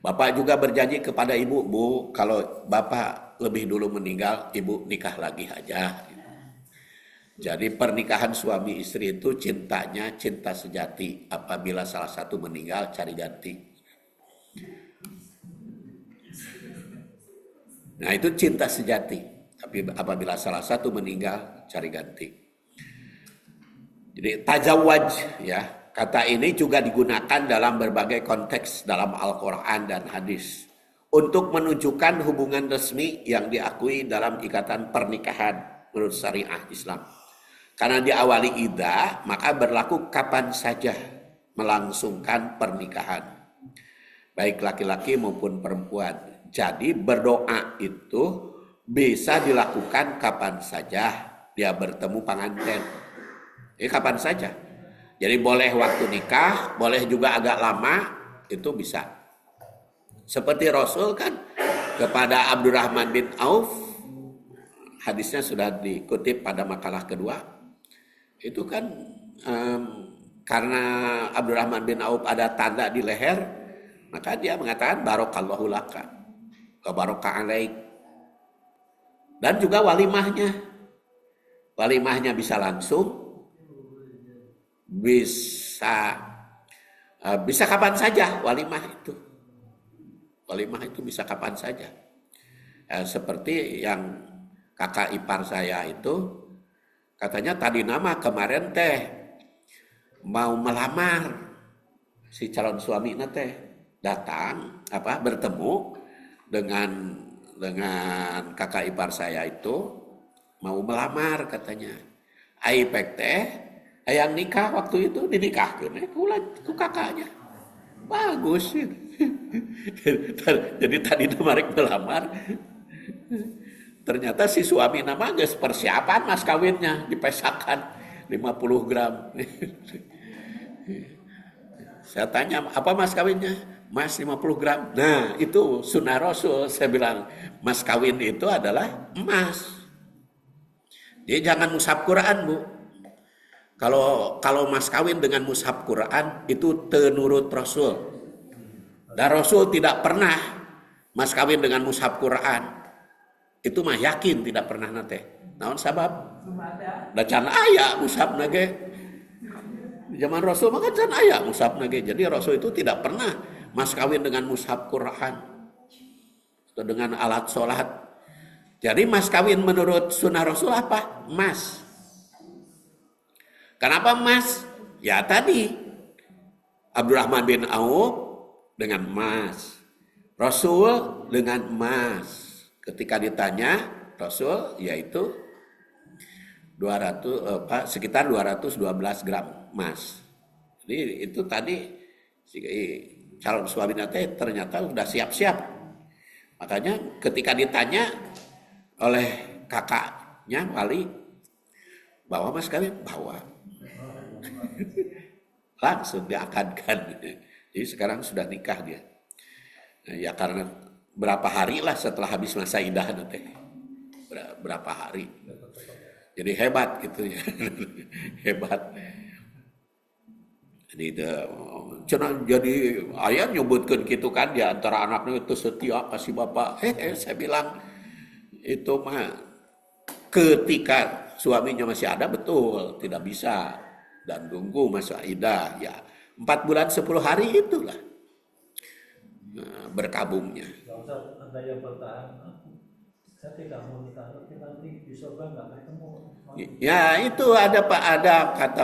Bapak juga berjanji kepada ibu, Bu, kalau bapak lebih dulu meninggal, ibu nikah lagi aja. Jadi pernikahan suami istri itu cintanya cinta sejati. Apabila salah satu meninggal, cari ganti. Nah itu cinta sejati. Tapi apabila salah satu meninggal, cari ganti. Jadi tajawaj, ya, kata ini juga digunakan dalam berbagai konteks dalam Al-Quran dan hadis untuk menunjukkan hubungan resmi yang diakui dalam ikatan pernikahan menurut syariah Islam. Karena diawali iddah, maka berlaku kapan saja melangsungkan pernikahan, baik laki-laki maupun perempuan. Jadi berdoa itu bisa dilakukan kapan saja dia bertemu pengantin. Kapan saja. Jadi boleh waktu nikah, boleh juga agak lama, itu bisa. Seperti Rasul kan kepada Abdurrahman bin Auf, hadisnya sudah dikutip pada makalah kedua. Itu kan karena Abdurrahman bin Auf ada tanda di leher, maka dia mengatakan barokallahu laka, barokah alaik. Dan juga walimahnya bisa langsung, bisa kapan saja walimah itu bisa kapan saja. Seperti yang kakak ipar saya itu, katanya tadi nama kemarin teh mau melamar si calon suami teh, datang bertemu dengan kakak ipar saya itu mau melamar katanya. Aipek teh yang nikah waktu itu dinikahkan ku kakaknya. Bagus. Jadi tadi mereka melamar. Ternyata si suami nama geus persiapan mas kawinnya, dipesakan 50 gram. Saya tanya, apa mas kawinnya? Mas 50 gram. Nah itu sunnah Rasul. Saya bilang, mas kawin itu adalah emas. Jadi jangan mushaf Quran, Bu. Kalau mas kawin dengan mushaf Quran itu menurut Rasul. Dan Rasul tidak pernah mas kawin dengan mushaf Quran. Itu mah yakin tidak pernah nate. Naon sabab? Da can aya mushaf nage. Zaman Rasul mah kan can aya mushaf nage. Jadi Rasul itu tidak pernah mas kawin dengan mushaf Quran atau dengan alat sholat. Jadi mas kawin menurut sunnah Rasul apa? Emas. Kenapa emas? Ya tadi Abdurrahman bin Auf dengan emas, Rasul dengan emas. Ketika ditanya Rasul, yaitu sekitar 212 gram emas. Jadi itu tadi calon suami nanti ternyata sudah siap-siap. Makanya ketika ditanya oleh kakaknya wali, bawa mas kawin, bawa. Langsung diakadkan. Jadi sekarang sudah nikah dia. Nah, ya karena berapa hari lah setelah habis masa idah nanti. Berapa hari. Jadi hebat gitu ya. Hebat. Jadi ayah nyebutkan gitu kan di antara anaknya itu setia kasih bapak. Saya bilang itu mah ketika suaminya masih ada betul tidak bisa dan tunggu masa idah ya 4 bulan 10 hari itulah berkabungnya. Ada yang bertahan, saya tidak mau nikah, tapi nanti di surga nggak ketemu. Ya itu ada kata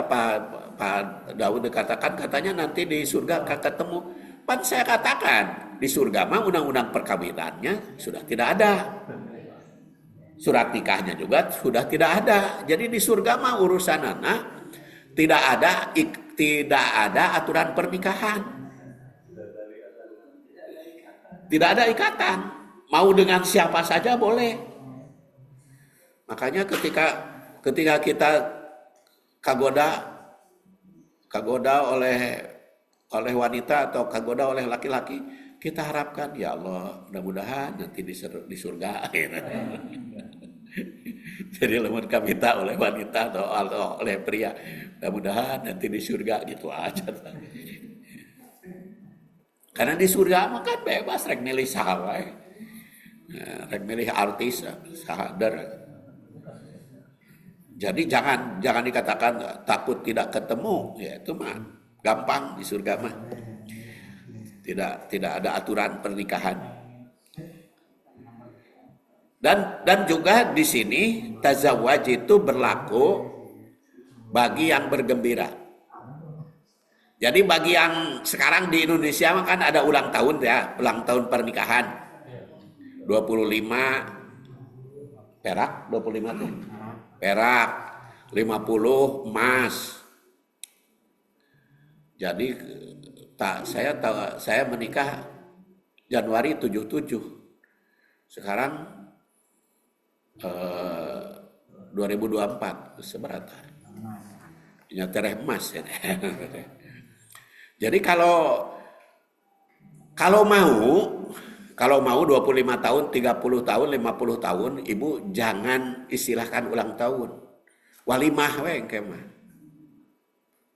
Pak Daud dikatakan katanya nanti di surga akan ketemu. Pan saya katakan di surga mah undang-undang perkawinannya sudah tidak ada. Surat nikahnya juga sudah tidak ada. Jadi di surga mah urusan anak tidak ada aturan pernikahan. Tidak ada ikatan. Mau dengan siapa saja boleh. Makanya ketika kita kagoda oleh wanita atau kagoda oleh laki-laki, kita harapkan ya Allah mudah-mudahan nanti di surga. Jadi lamun kaminta oleh wanita atau oleh pria, mudah-mudahan nanti di surga gitu aja. Karena di surga mah kan bebas rek milih saha wae. Rek milih artis sadar. Jadi jangan dikatakan takut tidak ketemu, ya itu mah gampang di surga mah. Tidak ada aturan pernikahan. Dan juga di sini tazawwaj itu berlaku bagi yang bergembira. Jadi bagi yang sekarang di Indonesia kan ada ulang tahun ya, ulang tahun pernikahan. 25 perak, 25 tuh. Perak, 50 emas. Jadi saya menikah Januari 77. Sekarang 2024 seberapa? Nyatereh emas ya. Jadi kalau mau 25 tahun, 30 tahun, 50 tahun, ibu jangan istilahkan ulang tahun. Walimah we engke mah.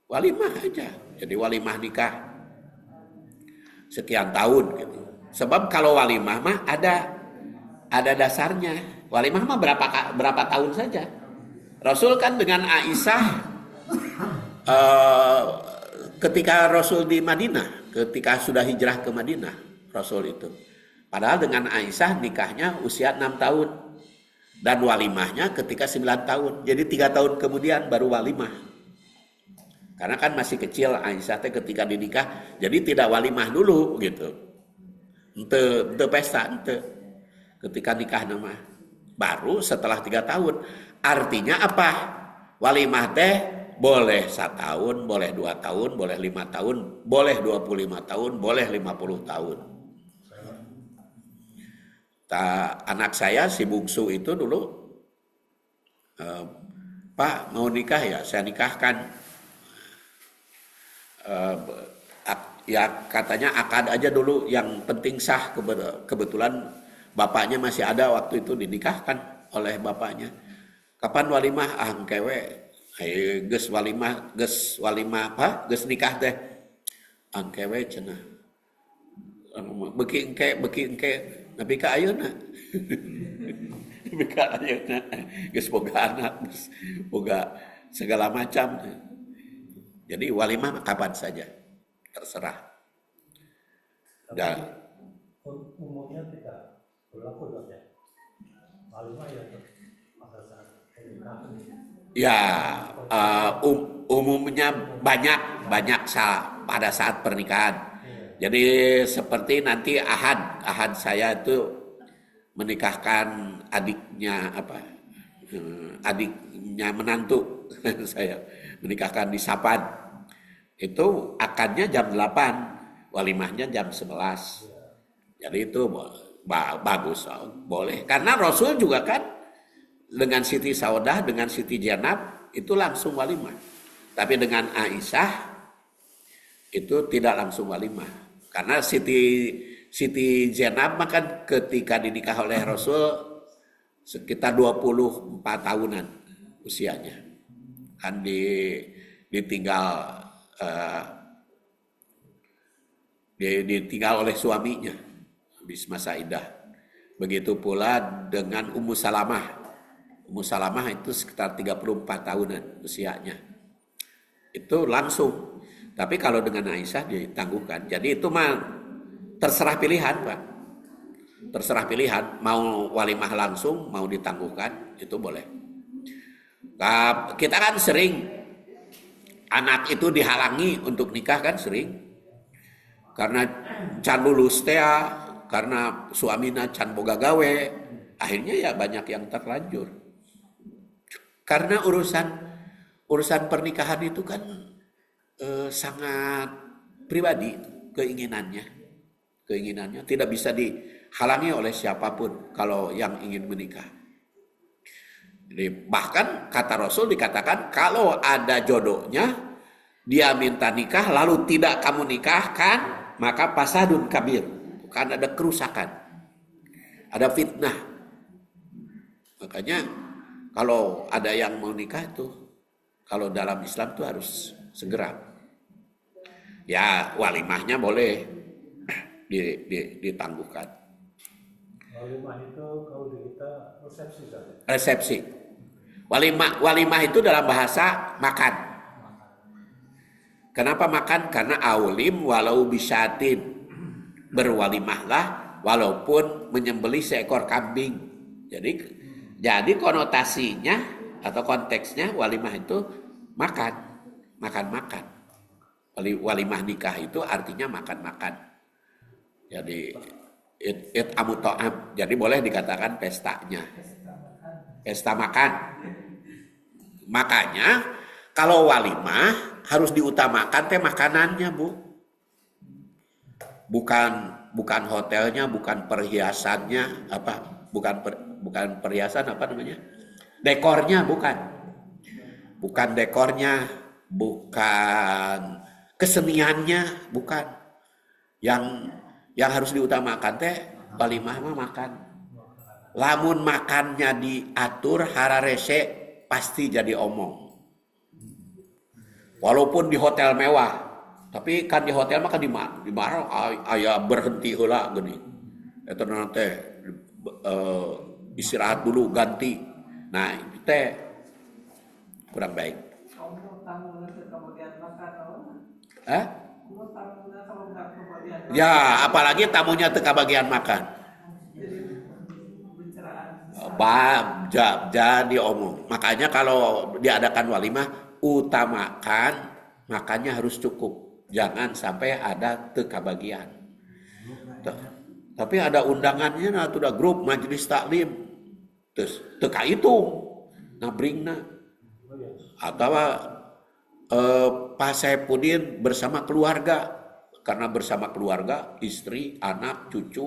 Walimah aja. Jadi walimah nikah sekian tahun gitu. Sebab kalau walimah mah ada dasarnya. Walimah mah berapa tahun saja. Rasul kan dengan Aisyah ketika Rasul di Madinah, ketika sudah hijrah ke Madinah, Rasul itu. Padahal dengan Aisyah nikahnya usia 6 tahun. Dan walimahnya ketika 9 tahun. Jadi 3 tahun kemudian baru walimah. Karena kan masih kecil Aisyah ketika dinikah. Jadi tidak walimah dulu gitu. Ente pesta, ente. Ketika nikah nama. Baru setelah 3 tahun. Artinya apa? Walimah teh boleh 1 tahun, boleh 2 tahun, boleh 5 tahun, boleh 25 tahun, boleh 50 tahun. Anak saya si bungsu itu dulu, Pak mau nikah ya, saya nikahkan. Ya katanya akad aja dulu, yang penting sah. Kebetulan bapaknya masih ada waktu itu, dinikahkan oleh bapaknya. Kapan walimah? Angkewe. Geus walimah apa? Geus nikah teh. Angkewe cenah. Beki engke nepi ka ayeuna. Nepi ka ayeuna. Geus boga anak, geus boga segala macam. Jadi walimah kapan saja. Terserah. Dan umumnya tidak berlaku dok ya. Walimah ya pada saat pernikahan. Ya, umumnya banyak pada saat pernikahan. Jadi seperti nanti Ahad saya itu menikahkan adiknya adiknya menantu saya menikahkan di Sapan. Itu akadnya jam 8, walimahnya jam 11. Jadi itu bagus, boleh. Karena Rasul juga kan dengan Siti Saudah, dengan Siti Zainab itu langsung walimah. Tapi dengan Aisyah itu tidak langsung walimah. Karena Siti Zainab kan ketika dinikah oleh Rasul sekitar 24 tahunan usianya. Kan ditinggal oleh suaminya habis masa iddah. Begitu pula dengan Ummu Salamah. Ummu Salamah itu sekitar 34 tahunan usianya. Itu langsung. Tapi kalau dengan Aisyah ditangguhkan. Jadi itu mah terserah pilihan, Pak. Terserah pilihan. Mau walimah langsung, mau ditangguhkan, itu boleh. Nah, kita kan sering anak itu dihalangi untuk nikah kan sering. Karena can lulus teh, karena suamina can boga gawe. Akhirnya ya banyak yang terlanjur. Karena urusan pernikahan itu kan sangat pribadi keinginannya tidak bisa dihalangi oleh siapapun kalau yang ingin menikah. Jadi bahkan kata Rasul dikatakan kalau ada jodohnya dia minta nikah lalu tidak kamu nikahkan maka fasadun kabir, kan ada kerusakan, ada fitnah. Makanya kalau ada yang mau nikah tuh, kalau dalam Islam tuh harus segera. Ya walimahnya boleh ditangguhkan. Walimah itu kalau di kita resepsi saja. Resepsi. Walimah itu dalam bahasa makan. Kenapa makan? Karena aulim walau bisyatin. Berwalimahlah walaupun menyembelih seekor kambing. Jadi konotasinya atau konteksnya walimah itu makan. Walimah nikah itu artinya makan. Jadi amu ta'am. Jadi boleh dikatakan pestanya. Pesta makan. Makanya kalau walimah harus diutamakan teh makanannya, Bu. Bukan hotelnya, bukan perhiasannya, bukan perhiasan apa namanya? Dekornya bukan. Bukan dekornya, bukan keseniannya, bukan. Yang harus diutamakan teh walimah mah makan. Lamun makannya diatur hararese pasti jadi omong. Walaupun di hotel mewah, tapi kan di hotel mah kan dimarah aya berhenti heula geuning. Eta nanti istirahat dulu ganti. Nah, itu teh kurang baik. Hah? Ya, apalagi tamunya teu kabagian makan. Jadi omong. Makanya kalau diadakan walimah utamakan makannya harus cukup. Jangan sampai ada teu kabagian. Tapi ada undangannya nah udah grup majelis taklim. Terus teu kaitung ngabringna. Atau Pak Saipudin bersama keluarga. Karena bersama keluarga, istri, anak, cucu,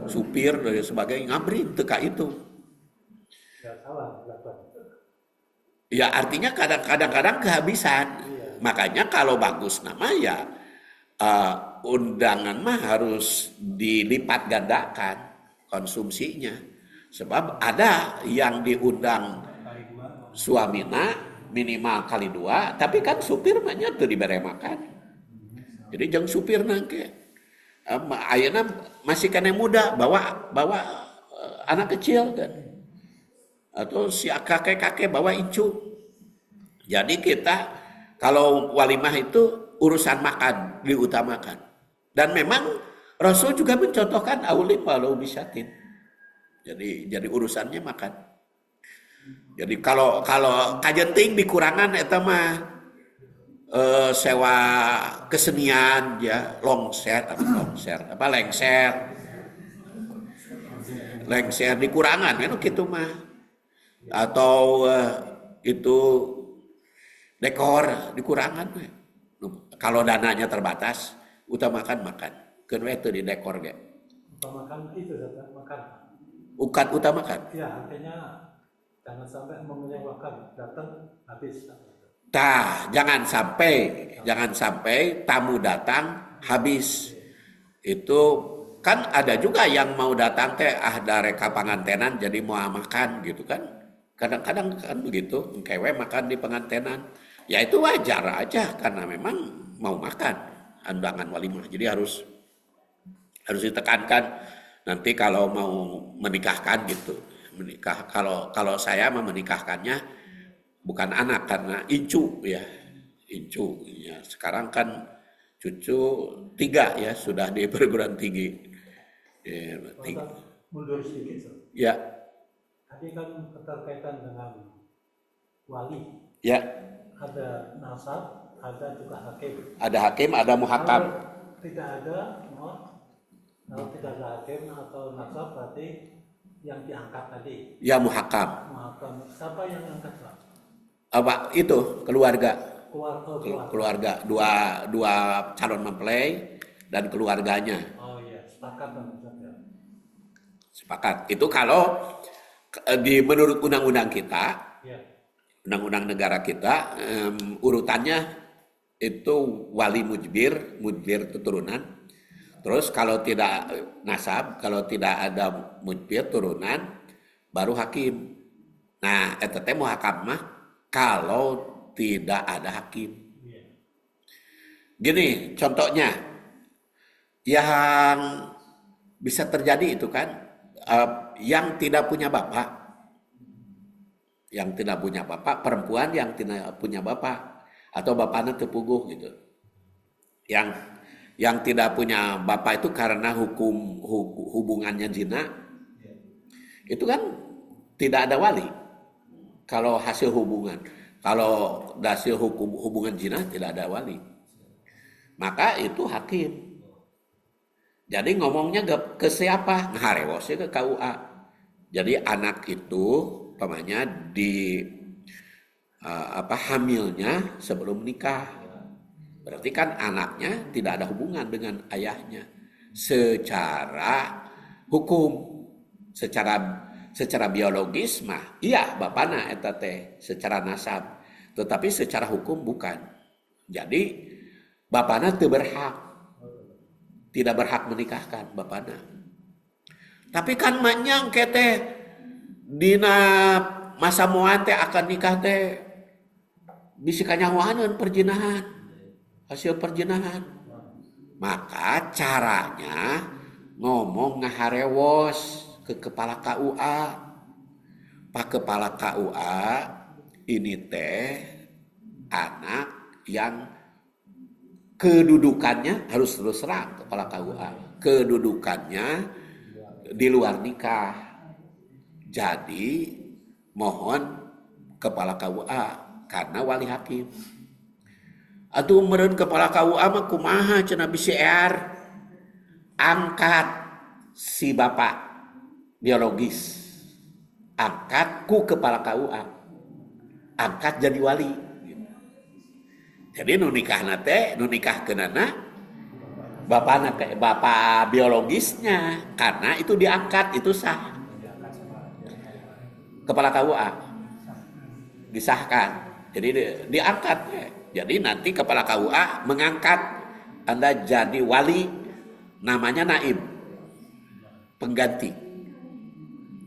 supir dan sebagainya ngabring teu kaitung. Ya artinya kadang-kadang kehabisan. Makanya kalau bagus nama ya undangan mah harus dilipat gandakan konsumsinya. Sebab ada yang diundang suamina minimal kali 2, tapi kan supir mah nya teu dibere makan. Jadi jang supir nangke. Ayeuna masih kena muda bawa anak kecil kan. Atau si kakek-kakek bawa incu. Jadi kita kalau walimah itu urusan makan diutamakan. Dan memang Rasul juga mencontohkan aulim walau bisyatin. Jadi urusannya makan. Jadi kalau kajenting dikurangan eta mah sewa kesenian ya lengser dikurangan kan gitu mah. Atau itu dekor dikurangan. Kalau dananya terbatas, utamakan makan. Keun we teu di dekor ge. Utamakan itu makan. Bukan utamakan. Ya, artinya jangan sampai menyewakan datang habis. Jangan sampai tamu datang habis. Itu kan ada juga yang mau datang teh dari pangantenan jadi mau makan gitu kan. Kadang-kadang kan begitu, kewe makan di pengantenan. Ya itu wajar aja karena memang mau makan undangan walimah. Jadi harus ditekankan nanti kalau mau menikahkan gitu. Kalau saya mau menikahkannya bukan anak karena incu ya. Sekarang kan cucu 3 ya sudah di perguruan tinggi. Ya, mundur sedikit. Ya. Tadi kan keterkaitan dengan wali. Ya. Ada nasab, ada juga hakim. Ada hakim, ada muhakam. Kalau tidak ada hakim atau nasab berarti yang diangkat tadi. Ya muhakam. Siapa yang angkat Pak? Itu keluarga. Keluarga. Dua calon mempelai dan keluarganya. Oh iya, sepakat ya. Sepakat. Itu kalau menurut undang-undang kita, ya. Undang-undang negara kita, urutannya itu wali mujbir keturunan. Terus kalau tidak nasab, kalau tidak ada mujbir turunan, baru hakim. Nah, eta teh muhakam mah kalau tidak ada hakim. Gini contohnya yang bisa terjadi itu kan yang tidak punya bapak, perempuan yang tidak punya bapak atau bapaknya terpuguh gitu. Yang tidak punya bapak itu karena hubungannya zina, itu kan tidak ada wali. Kalau hasil hubungan, kalau hasil hubungan zina tidak ada wali, maka itu hakim. Jadi ngomongnya ke siapa? Ngaharewosnya ke KUA. Jadi anak itu pamannya di hamilnya sebelum nikah. Berarti kan anaknya tidak ada hubungan dengan ayahnya secara hukum, secara biologis mah iya bapana eta teh secara nasab, tetapi secara hukum bukan. Jadi bapana tidak berhak menikahkan bapana. Tapi kan manyang kete dina masa moan teh akan nikah teh bisi kanyahoaneun perjinahan, hasil perjinahan. Maka caranya ngomong ngaharewos ke kepala KUA. Pak kepala KUA ini teh anak yang kedudukannya harus terus terang kepala KUA. Kedudukannya di luar nikah. Jadi mohon kepala KUA karena wali hakim. Atuh meureun kepala KUA mah kumaha cenah bisi ear angkat si bapak biologis. Angkat ku kepala KUA. Angkat jadi wali. Jadi nu nikahkeunana bapak biologisnya karena itu diangkat, itu sah. Kepala KUA disahkan. Jadi diangkat. Jadi nanti kepala KUA mengangkat Anda jadi wali, namanya naib, pengganti.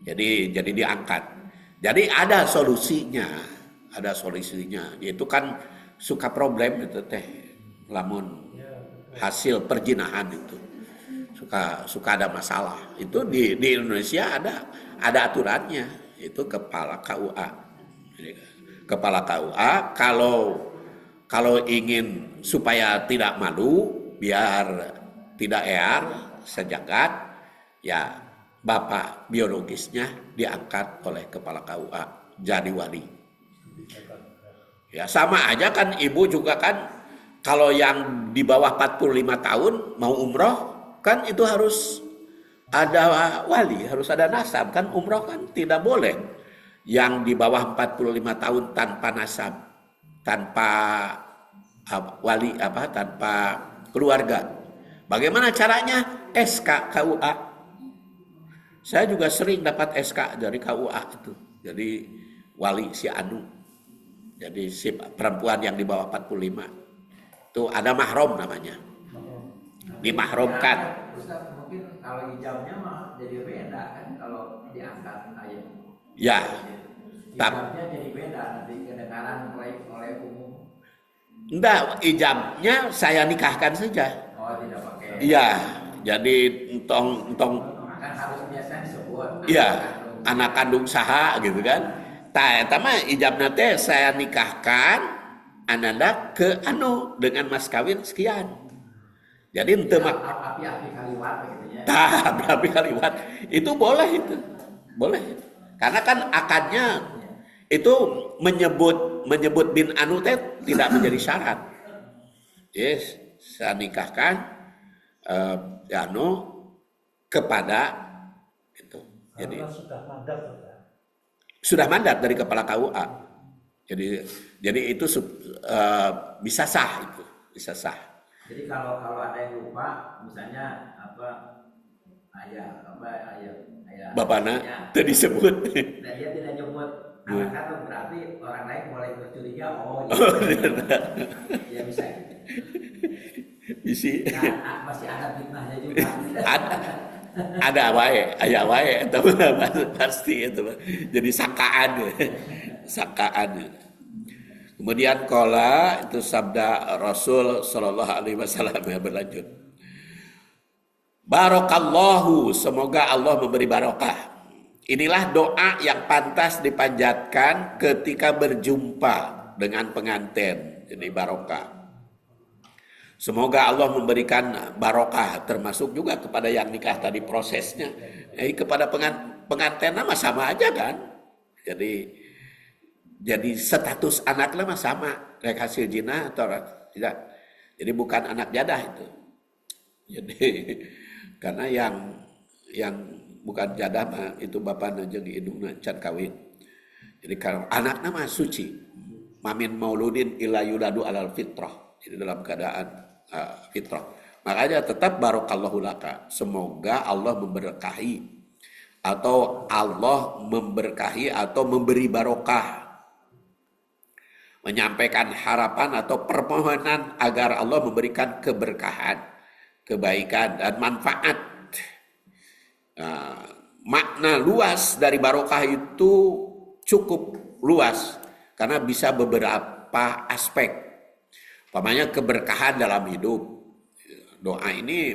Jadi diangkat. Jadi ada solusinya, yaitu kan suka problem itu teh lamun hasil perjinahan itu suka ada masalah itu di Indonesia ada aturannya, itu kepala KUA. Kalau ingin supaya tidak malu, biar tidak ear sejagat, ya bapak biologisnya diangkat oleh kepala KUA jadi wali. Ya sama aja kan ibu juga kan kalau yang di bawah 45 tahun mau umroh kan itu harus ada wali, harus ada nasab kan, umroh kan tidak boleh yang di bawah 45 tahun tanpa nasab, tanpa wali tanpa keluarga. Bagaimana caranya? SK KUA. Saya juga sering dapat SK dari KUA itu. Jadi wali si anu. Jadi si perempuan yang di bawah 45 itu ada mahram namanya, dimahromkan. Ustaz, mungkin kalau ijabnya mah jadi beda kan kalau diangkat ayat. Ya. Ijabnya jadi beda nanti kedengaran oleh umum. Enggak, ijabnya saya nikahkan saja. Oh, tidak pakai. Iya, jadi entong. Kan harus biasanya disebut. Iya, anak kandung saha gitu kan. Eta mah ijabna teh saya nikahkan ananda ke dengan mas kawin sekian. Jadi ente mah api kaliwat gitu ya. api kaliwat itu boleh itu. Boleh. Karena kan akadnya itu menyebut bin anu teh tidak menjadi syarat. Yes, saya nikahkan kepada itu. Jadi sudah mandat dari kepala KUA. Jadi itu bisa sah itu, bisa sah. Jadi kalau ada yang lupa, misalnya ayah bapana itu disebut. Nah, dia tidak nyebut anak kandung, berarti orang lain mulai bercuriga. Ya bisa. Isi. Nah, masih ada fitnahnya juga. ada wae, aya wae itu pasti itu. Jadi sakaan ya. Sakaan. Kemudian qala itu sabda Rasul sallallahu alaihi wasallam yang berlanjut. Barakallahu, semoga Allah memberi barokah. Inilah doa yang pantas dipanjatkan ketika berjumpa dengan pengantin. Jadi barokah. Semoga Allah memberikan barokah, termasuk juga kepada yang nikah tadi prosesnya. Kepada pengantin mah sama aja kan. Jadi status anaknya mah sama, rek hasil zina atau tidak. Jadi bukan anak jadah itu. Jadi karena yang bukan jadah mah itu bapana jeung indungna can kawin. Jadi kalau anaknya mah suci. Mamin mauludin illa yuladu alal fitrah. Jadi dalam keadaan fitrah. Makanya tetap barakallahu laka. Semoga Allah memberkahi atau memberi barokah. Menyampaikan harapan atau permohonan agar Allah memberikan keberkahan, kebaikan dan manfaat. Makna luas dari barokah itu cukup luas karena bisa beberapa aspek. Umpamanya keberkahan dalam hidup. Doa ini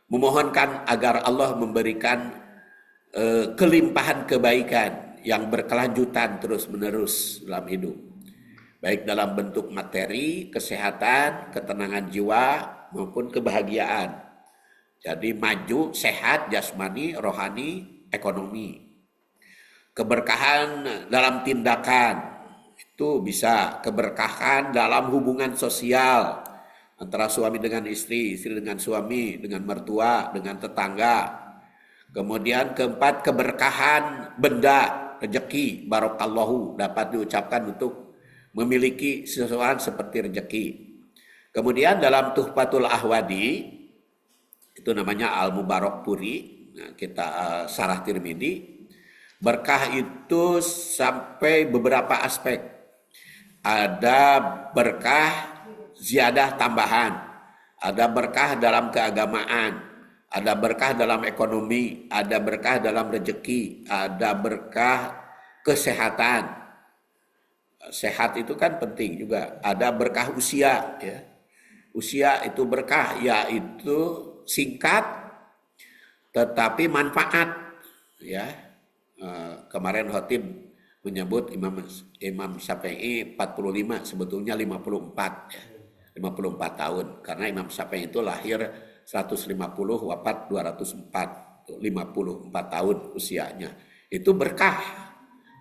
memohonkan agar Allah memberikan kelimpahan kebaikan yang berkelanjutan terus-menerus dalam hidup. Baik dalam bentuk materi, kesehatan, ketenangan jiwa, maupun kebahagiaan. Jadi maju, sehat, jasmani, rohani, ekonomi. Keberkahan dalam tindakan, itu bisa keberkahan dalam hubungan sosial, antara suami dengan istri, istri dengan suami, dengan mertua, dengan tetangga. Kemudian keempat, keberkahan benda, rezeki, barokallahu, dapat diucapkan untuk memiliki sesuatu seperti rezeki. Kemudian dalam Tuhfatul Ahwadi, itu namanya Al-Mubarak Puri, nah, kita Sarah Tirmidzi, berkah itu sampai beberapa aspek. Ada berkah ziyadah tambahan, ada berkah dalam keagamaan, ada berkah dalam ekonomi, ada berkah dalam rezeki, ada berkah kesehatan. Sehat itu kan penting juga. Ada berkah usia, ya. Usia itu berkah, yaitu singkat tetapi manfaat, ya. Kemarin Khotib menyebut Imam Syafi'i 45, sebetulnya 54, ya. 54 tahun karena Imam Syafi'i itu lahir 150, wafat 204, 54 tahun usianya. Itu berkah.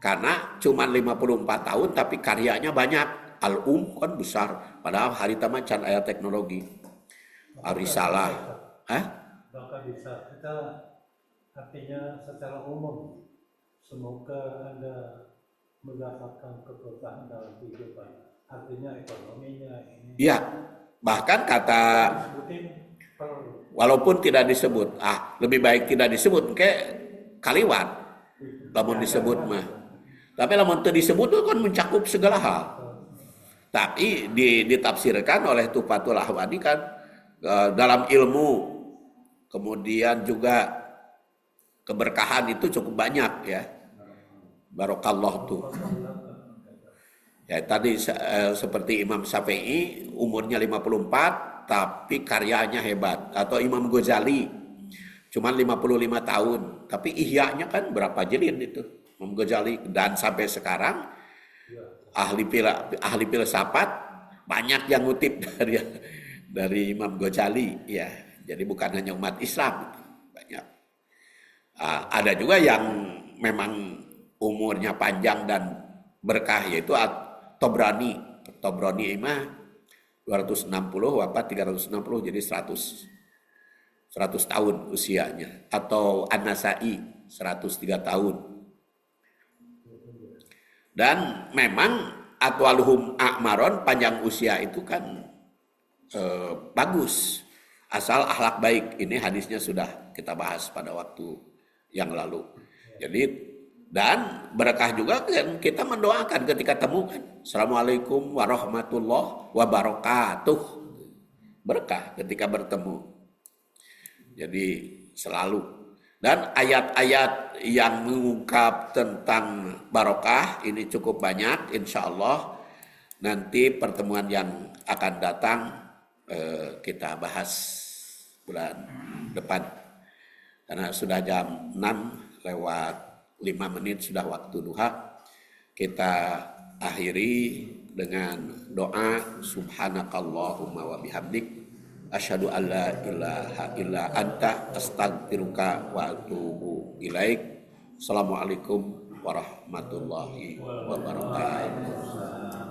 Karena cuma 54 tahun tapi karyanya banyak. Al-Um kan besar. Padahal hari taman can aya teknologi. Arisalah. Maka bisa kita artinya secara umum. Semoga Anda mendapatkan keberkahan dalam kehidupan. Artinya ekonominya ini. Iya. Bahkan kata walaupun tidak disebut. Lebih baik tidak disebut kayak kaliwat. Lamun disebut mah. Tapi lamun teu disebut itu kan mencakup segala hal. Tapi ditafsirkan oleh Tuhfatul Ahwadi kan dalam ilmu, kemudian juga keberkahan itu cukup banyak, ya. Barokallah tuh. Ya tadi seperti Imam Syafi'i umurnya 54 tapi karyanya hebat, atau Imam Ghazali cuman 55 tahun tapi ihya'nya kan berapa jilid itu. Imam Ghazali, dan sampai sekarang ahli filsafat banyak yang ngutip dari Imam Ghazali, ya. Jadi bukan hanya umat Islam, banyak. Ada juga yang memang umurnya panjang dan berkah, yaitu Tobrani. Tobrani mah 260, wafat 360, jadi 100 tahun usianya. Atau An-Nasai 103 tahun. Dan memang atwaluhum a'maron, panjang usia itu kan bagus. Asal akhlak baik. Ini hadisnya sudah kita bahas pada waktu yang lalu. Jadi, dan berkah juga kan kita mendoakan ketika temukan. Assalamualaikum warahmatullahi wabarakatuh. Berkah ketika bertemu. Jadi selalu. Dan ayat-ayat yang mengungkap tentang barokah ini cukup banyak, insya Allah. Nanti pertemuan yang akan datang kita bahas bulan depan. Karena sudah jam 6 lewat 5 menit sudah waktu duha. Kita akhiri dengan doa subhanakallahumma wa bihamdik asyhadu an la ilaha illa anta astaghfiruka wa atubu ilaik. Assalamualaikum warahmatullahi wabarakatuh.